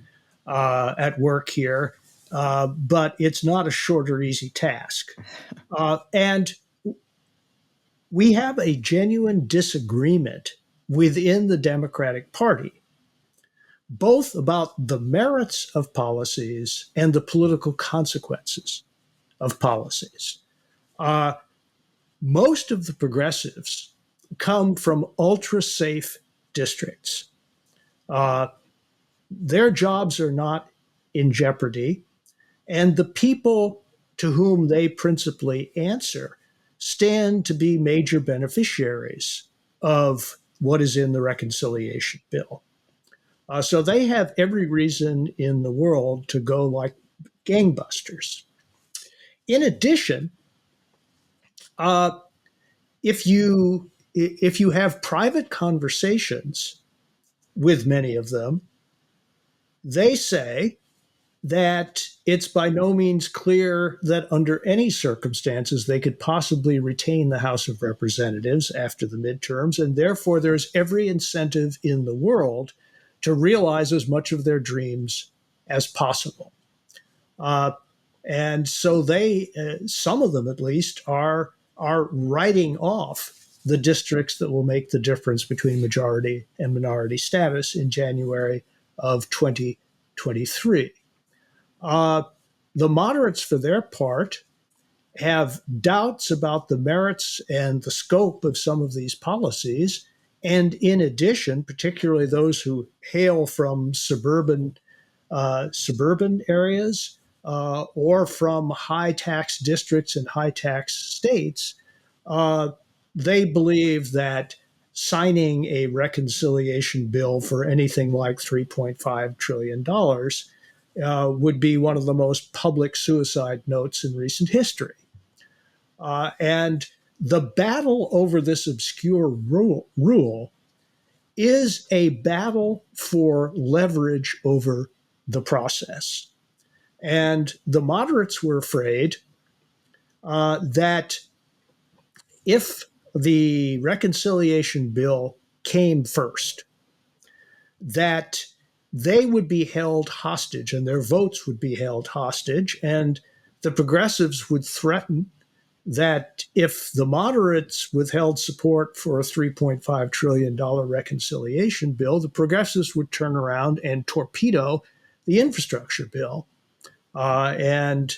at work here, but it's not a short or easy task. And we have a genuine disagreement within the Democratic Party, both about the merits of policies and the political consequences of policies. Most of the progressives come from ultra-safe districts. Their jobs are not in jeopardy, and the people to whom they principally answer stand to be major beneficiaries of what is in the reconciliation bill. So they have every reason in the world to go like gangbusters. In addition, if you have private conversations with many of them, they say that it's by no means clear that under any circumstances they could possibly retain the House of Representatives after the midterms, and therefore there's every incentive in the world to realize as much of their dreams as possible. And so they, some of them at least, are writing off the districts that will make the difference between majority and minority status in January of 2023. The moderates, for their part, have doubts about the merits and the scope of some of these policies. And in addition, particularly those who hail from suburban areas or from high tax districts and high tax states, they believe that signing a reconciliation bill for anything like $3.5 trillion would be one of the most public suicide notes in recent history. And the battle over this obscure rule is a battle for leverage over the process. And the moderates were afraid that if the reconciliation bill came first, that they would be held hostage and their votes would be held hostage. And the progressives would threaten that if the moderates withheld support for a $3.5 trillion reconciliation bill, the progressives would turn around and torpedo the infrastructure bill. And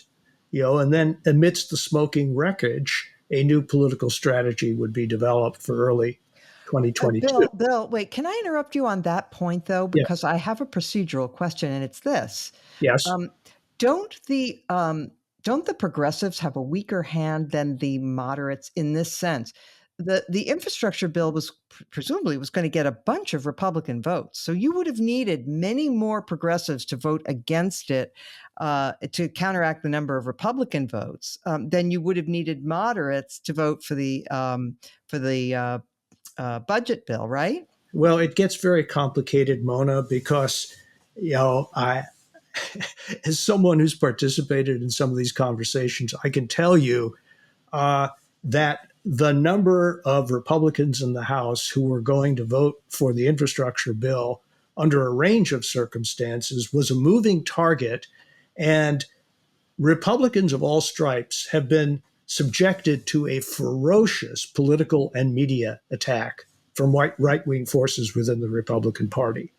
then amidst the smoking wreckage, a new political strategy would be developed for early 2022. Bill, wait, can I interrupt you on that point, though? Because yes. I have a procedural question, and it's this. Yes. Don't the progressives have a weaker hand than the moderates in this sense? the infrastructure bill was presumably was going to get a bunch of Republican votes. So you would have needed many more progressives to vote against it to counteract the number of Republican votes than you would have needed moderates to vote for the budget bill, right? Well, it gets very complicated, Mona, because I, as someone who's participated in some of these conversations, I can tell you that the number of Republicans in the House who were going to vote for the infrastructure bill under a range of circumstances was a moving target. And Republicans of all stripes have been subjected to a ferocious political and media attack from right wing forces within the Republican Party.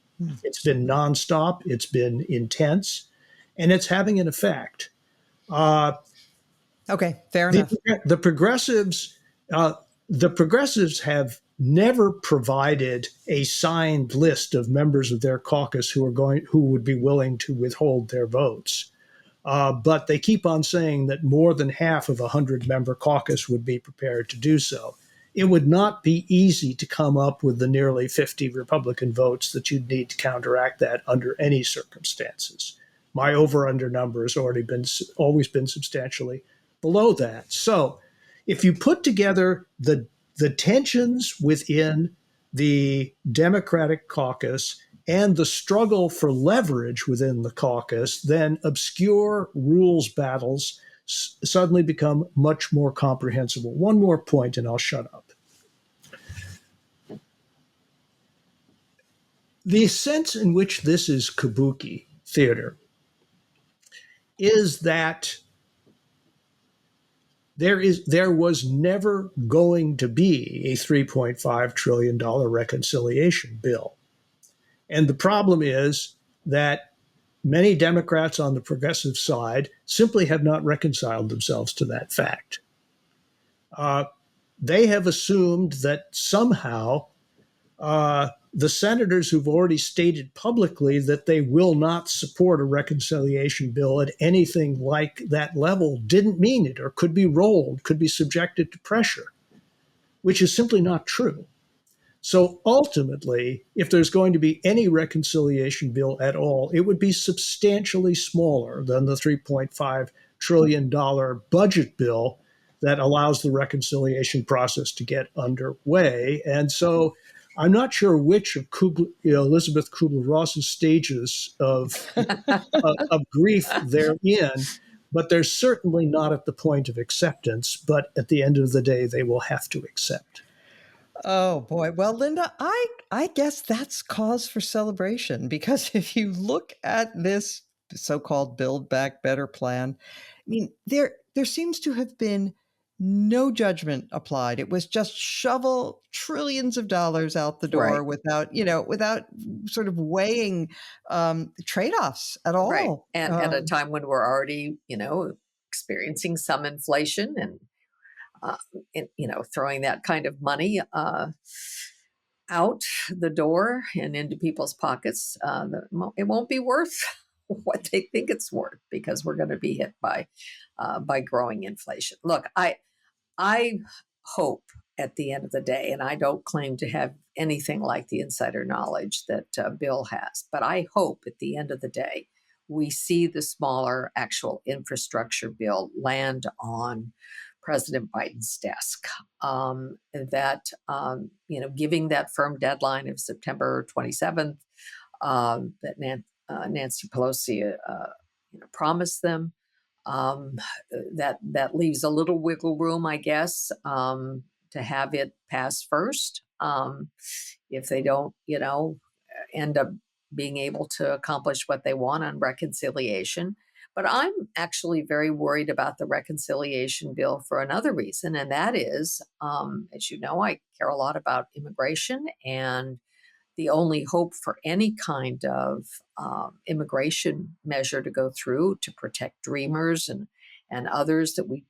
It's been nonstop, it's been intense, and it's having an effect. Okay, fair enough. The progressives, the progressives have never provided a signed list of members of their caucus who would be willing to withhold their votes. But they keep on saying that more than half of a 100-member caucus would be prepared to do so. It would not be easy to come up with the nearly 50 Republican votes that you'd need to counteract that under any circumstances. My over-under number has always been substantially below that. So if you put together the tensions within the Democratic caucus and the struggle for leverage within the caucus, then obscure rules battles suddenly become much more comprehensible. One more point and I'll shut up. The sense in which this is kabuki theater is that there was never going to be a $3.5 trillion reconciliation bill. And the problem is that many Democrats on the progressive side simply have not reconciled themselves to that fact. They have assumed that somehow the senators who've already stated publicly that they will not support a reconciliation bill at anything like that level didn't mean it, or could be rolled, could be subjected to pressure, which is simply not true. So ultimately, if there's going to be any reconciliation bill at all, it would be substantially smaller than the $3.5 trillion budget bill that allows the reconciliation process to get underway. And so I'm not sure which of Elizabeth Kubler-Ross's stages of grief they're in, but they're certainly not at the point of acceptance. But at the end of the day, they will have to accept. Oh boy. Well, Linda, I guess that's cause for celebration, because if you look at this so-called Build Back Better plan, I mean, there seems to have been no judgment applied. It was just shovel trillions of dollars out the door without sort of weighing trade-offs at all. Right. And at a time when we're already, experiencing some inflation and throwing that kind of money out the door and into people's pockets, it won't be worth what they think it's worth, because we're going to be hit by growing inflation. Look, I hope at the end of the day, and I don't claim to have anything like the insider knowledge that Bill has, but I hope at the end of the day we see the smaller actual infrastructure bill land on President Biden's desk. Giving that firm deadline of September 27th that Nancy Pelosi promised them. That leaves a little wiggle room, I guess, to have it pass first. If they don't, end up being able to accomplish what they want on reconciliation. But I'm actually very worried about the reconciliation bill for another reason, and that is, as you know, I care a lot about immigration, and the only hope for any kind of immigration measure to go through to protect dreamers and others that we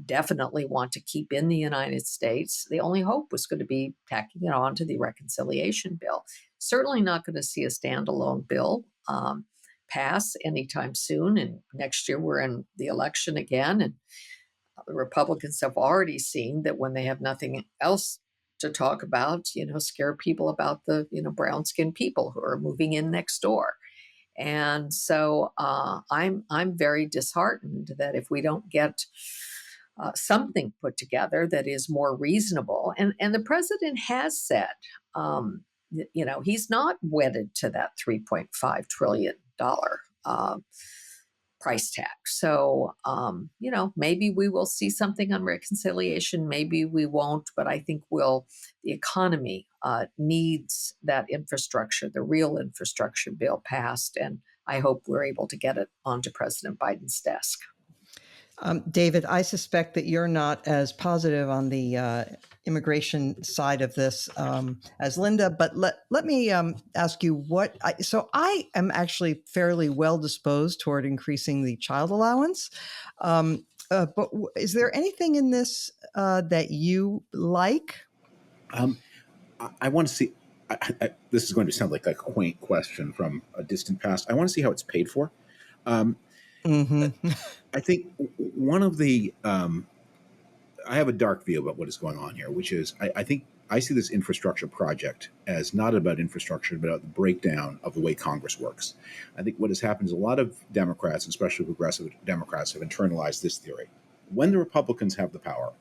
definitely want to keep in the United States, the only hope was going to be tacking it onto the reconciliation bill. Certainly not going to see a standalone bill pass anytime soon. And next year we're in the election again. And the Republicans have already seen that when they have nothing else to talk about, scare people about the, brown-skinned people who are moving in next door. And so I'm very disheartened that if we don't get something put together that is more reasonable, and the president has said, he's not wedded to that $3.5 trillion price tag. So, maybe we will see something on reconciliation. Maybe we won't, but I think the economy needs that infrastructure, the real infrastructure bill passed. And I hope we're able to get it onto President Biden's desk. David, I suspect that you're not as positive on the immigration side of this as Linda, but let me ask you so I am actually fairly well disposed toward increasing the child allowance. But is there anything in this that you like? I want to see. This is going to sound like a quaint question from a distant past. I want to see how it's paid for. I think one of the I have a dark view about what is going on here, which is I think I see this infrastructure project as not about infrastructure, but about the breakdown of the way Congress works. I think what has happened is a lot of Democrats, especially progressive Democrats, have internalized this theory. When the Republicans have the power,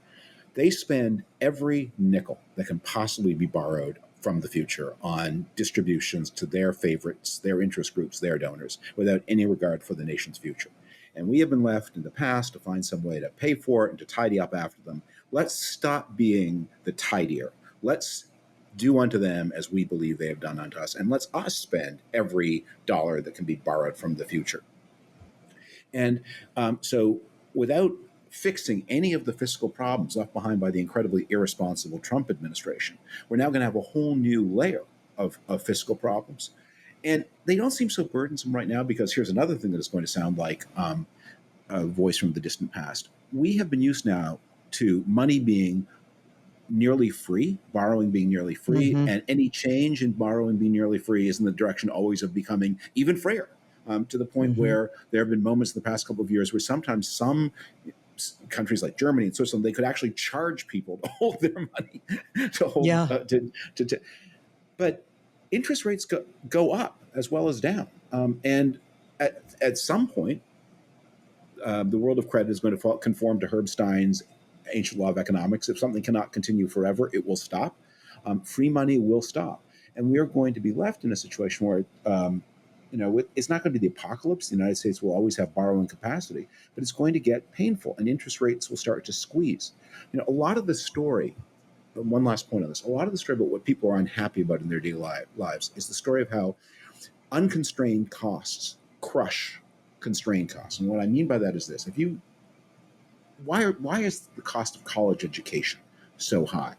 they spend every nickel that can possibly be borrowed from the future on distributions to their favorites, their interest groups, their donors, without any regard for the nation's future. And we have been left in the past to find some way to pay for it and to tidy up after them. Let's stop being the tidier. Let's do unto them as we believe they have done unto us. And let's us spend every dollar that can be borrowed from the future. And so without fixing any of the fiscal problems left behind by the incredibly irresponsible Trump administration, we're now going to have a whole new layer of fiscal problems. And they don't seem so burdensome right now, because here's another thing that is going to sound like a voice from the distant past. We have been used now to money being nearly free, borrowing being nearly free, and any change in borrowing being nearly free is in the direction always of becoming even freer, to the point where there have been moments in the past couple of years where sometimes some countries like Germany and Switzerland, they could actually charge people to hold their money, to hold, but interest rates go up as well as down. And at some point, the world of credit is going to conform to Herb Stein's ancient law of economics. If something cannot continue forever, it will stop. Free money will stop. And we are going to be left in a situation where, it's not going to be the apocalypse. The United States will always have borrowing capacity, but it's going to get painful, and interest rates will start to squeeze. A lot of the story, one last point on this, a lot of the story about what people are unhappy about in their daily lives is the story of how unconstrained costs crush constrained costs. And what I mean by that is this: why is the cost of college education so high?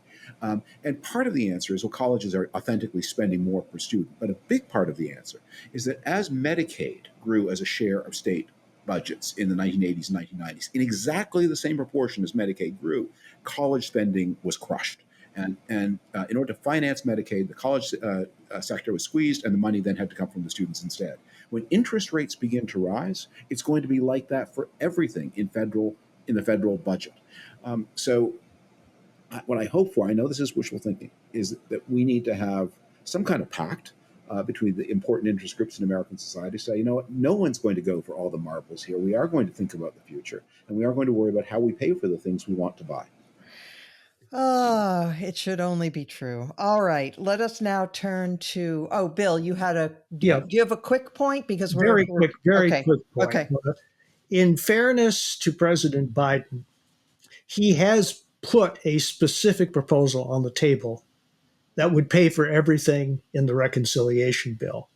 And part of the answer is, well, colleges are authentically spending more per student. But a big part of the answer is that as Medicaid grew as a share of state budgets in the 1980s and 1990s, in exactly the same proportion as Medicaid grew, college spending was crushed. And in order to finance Medicaid, the college sector was squeezed, and the money then had to come from the students instead. When interest rates begin to rise, it's going to be like that for everything in the federal budget. So what I hope for, I know this is wishful thinking, is that we need to have some kind of pact between the important interest groups in American society. So, you know what, no one's going to go for all the marbles here. We are going to think about the future, and we are going to worry about how we pay for the things we want to buy. It should only be true. All right, let us now turn to. Oh, Bill, you had do you have a quick point? Because very quick point. Okay. In fairness to President Biden, he has put a specific proposal on the table that would pay for everything in the reconciliation bill.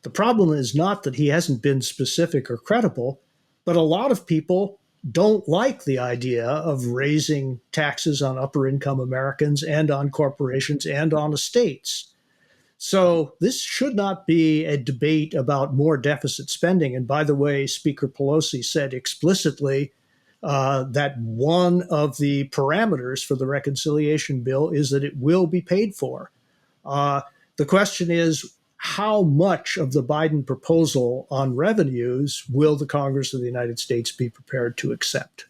The problem is not that he hasn't been specific or credible, but a lot of people don't like the idea of raising taxes on upper income Americans and on corporations and on estates. So this should not be a debate about more deficit spending. And by the way, Speaker Pelosi said explicitly that one of the parameters for the reconciliation bill is that it will be paid for. The question is, how much of the Biden proposal on revenues will the Congress of the United States be prepared to accept?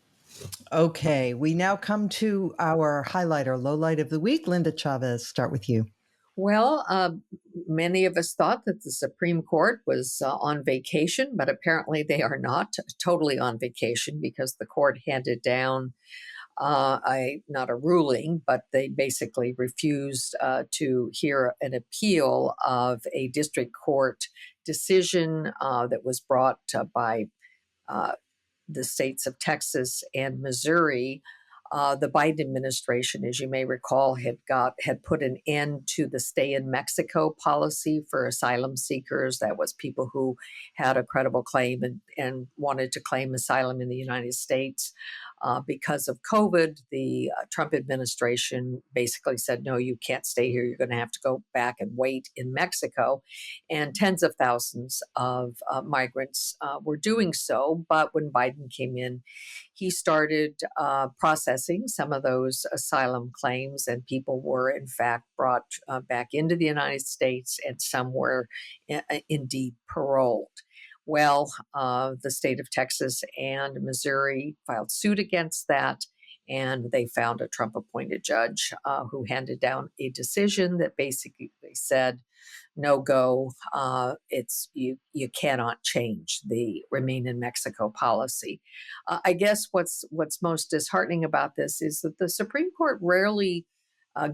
Okay, we now come to our highlight or low light of the week. Linda Chavez, start with you. Well, many of us thought that the Supreme Court was on vacation, but apparently they are not totally on vacation because the court handed down not a ruling, but they basically refused to hear an appeal of a district court decision that was brought by uh, the states of Texas and Missouri. The Biden administration, as you may recall, had put an end to the stay in Mexico policy for asylum seekers. That was people who had a credible claim and wanted to claim asylum in the United States. Because of COVID, the Trump administration basically said, no, you can't stay here. You're going to have to go back and wait in Mexico. And tens of thousands of migrants were doing so. But when Biden came in, he started processing some of those asylum claims, and people were, in fact, brought back into the United States, and some were indeed paroled. Well, the state of Texas and Missouri filed suit against that, and they found a Trump appointed judge who handed down a decision that basically said, no go. It's you cannot change the remain in Mexico policy. I guess what's most disheartening about this is that the Supreme Court rarely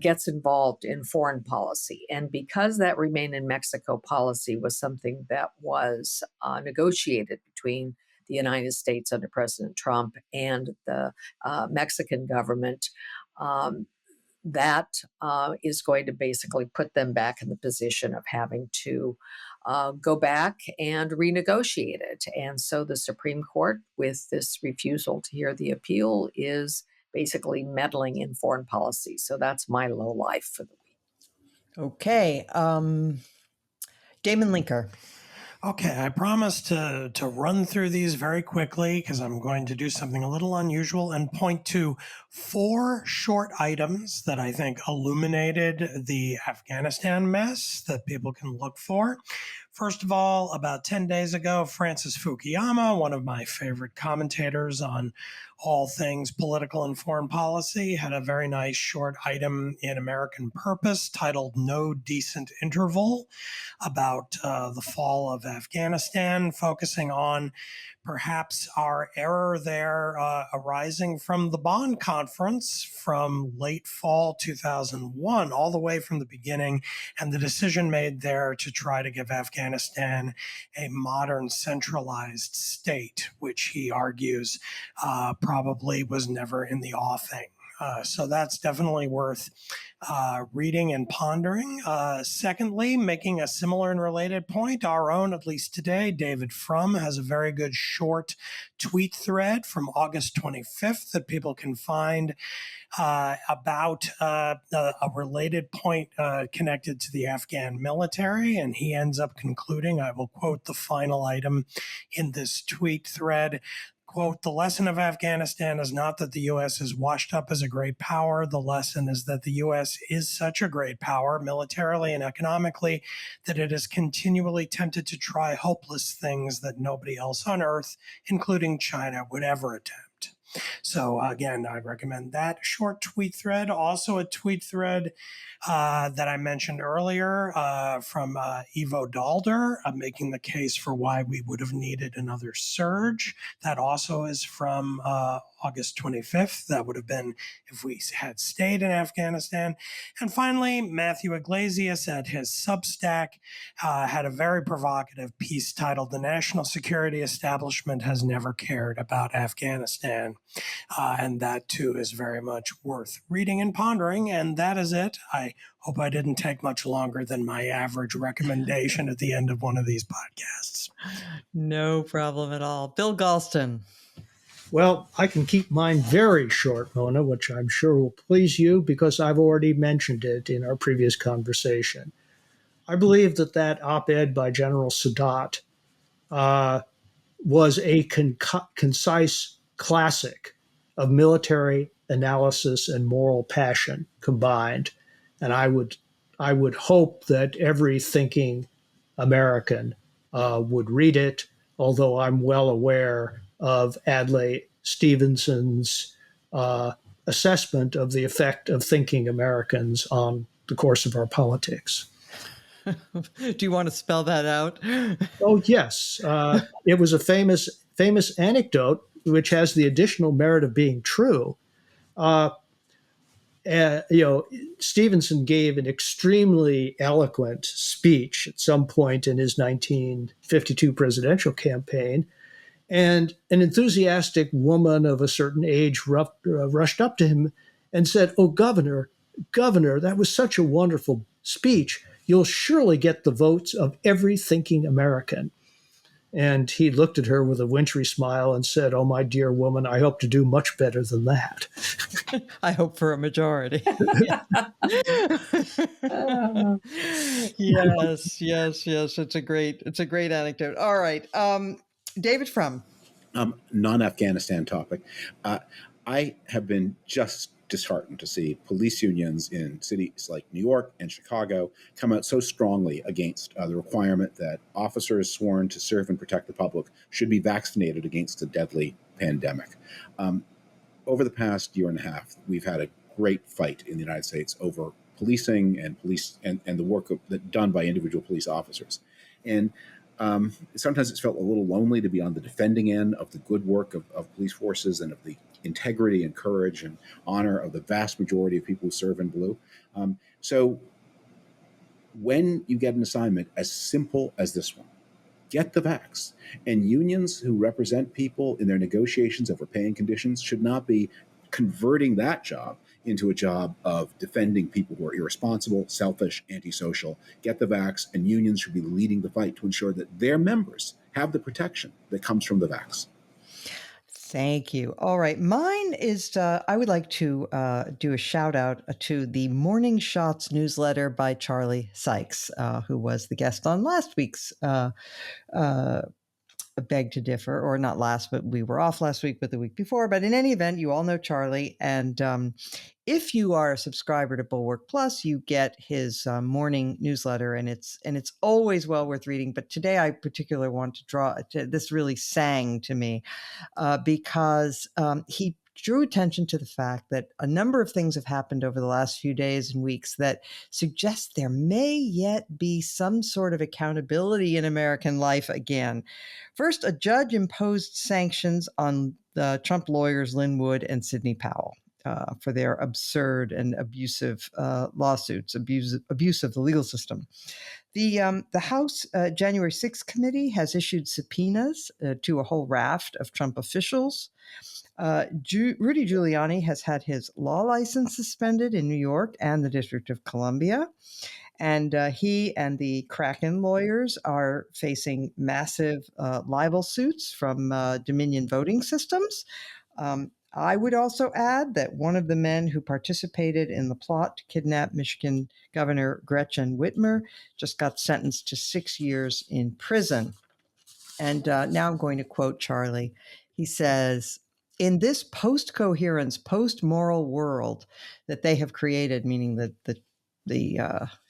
gets involved in foreign policy, and because that remain in Mexico policy was something that was negotiated between the United States under President Trump and the Mexican government. That is going to basically put them back in the position of having to go back and renegotiate it. And so the Supreme Court, with this refusal to hear the appeal, is basically meddling in foreign policy. So that's my low life for the week. Okay, Damon Linker. Okay, I promise to run through these very quickly because I'm going to do something a little unusual and point to 4 short items that I think illuminated the Afghanistan mess that people can look for. First of all, about 10 days ago, Francis Fukuyama, one of my favorite commentators on all things political and foreign policy, had a very nice short item in American Purpose titled No Decent Interval about the fall of Afghanistan, focusing on perhaps our error there arising from the Bonn conference from late fall 2001, all the way from the beginning, and the decision made there to try to give Afghanistan a modern centralized state, which he argues probably was never in the offing. So that's definitely worth reading and pondering. Secondly, making a similar and related point, our own, at least today, David Frum has a very good short tweet thread from August 25th that people can find about a related point connected to the Afghan military. And he ends up concluding, I will quote the final item in this tweet thread. Quote, the lesson of Afghanistan is not that the U.S. is washed up as a great power. The lesson is that the U.S. is such a great power, militarily and economically, that it is continually tempted to try hopeless things that nobody else on earth, including China, would ever attempt. So again, I recommend that short tweet thread. Also a tweet thread that I mentioned earlier from Ivo Dalder, making the case for why we would have needed another surge. That also is from August 25th. That would have been if we had stayed in Afghanistan. And finally, Matthew Iglesias at his Substack had a very provocative piece titled The National Security Establishment Has Never Cared About Afghanistan. And that too is very much worth reading and pondering. And that is it. I hope I didn't take much longer than my average recommendation at the end of one of these podcasts. No problem at all. Bill Galston. Well, I can keep mine very short, Mona, which I'm sure will please you because I've already mentioned it in our previous conversation. I believe that op-ed by General Sadat was a concise classic of military analysis and moral passion combined. And I would hope that every thinking American would read it, although I'm well aware of Adlai Stevenson's assessment of the effect of thinking Americans on the course of our politics. Do you want to spell that out? Oh, yes. It was a famous anecdote, which has the additional merit of being true. Stevenson gave an extremely eloquent speech at some point in his 1952 presidential campaign, and an enthusiastic woman of a certain age rushed up to him and said, "Oh, Governor, that was such a wonderful speech. You'll surely get the votes of every thinking American." And he looked at her with a wintry smile and said, "Oh, my dear woman, I hope to do much better than that." I hope for a majority. Yes. It's a great anecdote. All right. David Frum. Non-Afghanistan topic. I have been just disheartened to see police unions in cities like New York and Chicago come out so strongly against the requirement that officers sworn to serve and protect the public should be vaccinated against a deadly pandemic. Over the past year and a half, we've had a great fight in the United States over policing and the work done by individual police officers. And sometimes it's felt a little lonely to be on the defending end of the good work of police forces and of the integrity and courage and honor of the vast majority of people who serve in blue. So when you get an assignment as simple as this one, get the vax. And unions who represent people in their negotiations over pay and conditions should not be converting that job into a job of defending people who are irresponsible, selfish, antisocial. Get the vax, and unions should be leading the fight to ensure that their members have the protection that comes from the vax. Thank you. All right. Mine is, I would like to do a shout out to the Morning Shots newsletter by Charlie Sykes, who was the guest on last week's Beg to Differ, or not last, but we were off last week, but the week before. But in any event, you all know Charlie. And if you are a subscriber to Bulwark Plus, you get his morning newsletter, and it's always well worth reading. But today I particularly want to this really sang to me because he drew attention to the fact that a number of things have happened over the last few days and weeks that suggest there may yet be some sort of accountability in American life again. First, a judge imposed sanctions on the Trump lawyers Lynn Wood and Sidney Powell for their absurd and abusive lawsuits, abuse of the legal system. The House January 6th committee has issued subpoenas to a whole raft of Trump officials. Rudy Giuliani has had his law license suspended in New York and the District of Columbia. And he and the Kraken lawyers are facing massive libel suits from Dominion Voting Systems. I would also add that one of the men who participated in the plot to kidnap Michigan Governor Gretchen Whitmer just got sentenced to 6 years in prison. And now I'm going to quote Charlie. He says, "In this post-coherence, post-moral world that they have created," meaning the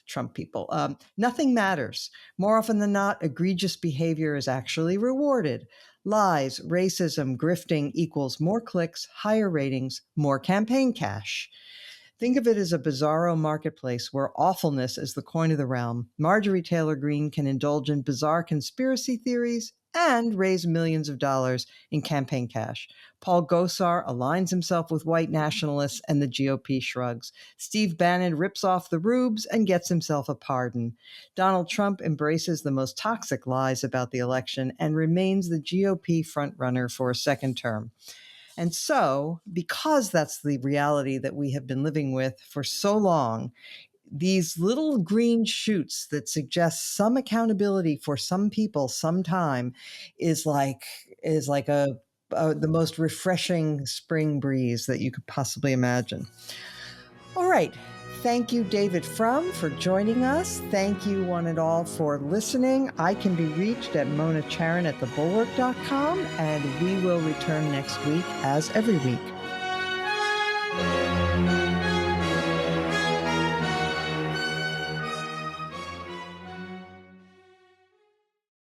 Trump people, "nothing matters. More often than not, egregious behavior is actually rewarded. Lies, racism, grifting equals more clicks, higher ratings, more campaign cash. Think of it as a bizarro marketplace where awfulness is the coin of the realm. Marjorie Taylor Greene can indulge in bizarre conspiracy theories and raise millions of dollars in campaign cash. Paul Gosar aligns himself with white nationalists and the GOP shrugs. Steve Bannon rips off the rubes and gets himself a pardon. Donald Trump embraces the most toxic lies about the election and remains the GOP frontrunner for a second term." And so, because that's the reality that we have been living with for so long, these little green shoots that suggest some accountability for some people sometime is like the most refreshing spring breeze that you could possibly imagine. All right. Thank you, David Frum, for joining us. Thank you, one and all, for listening. I can be reached at monacharan@thebulwark.com, and we will return next week as every week.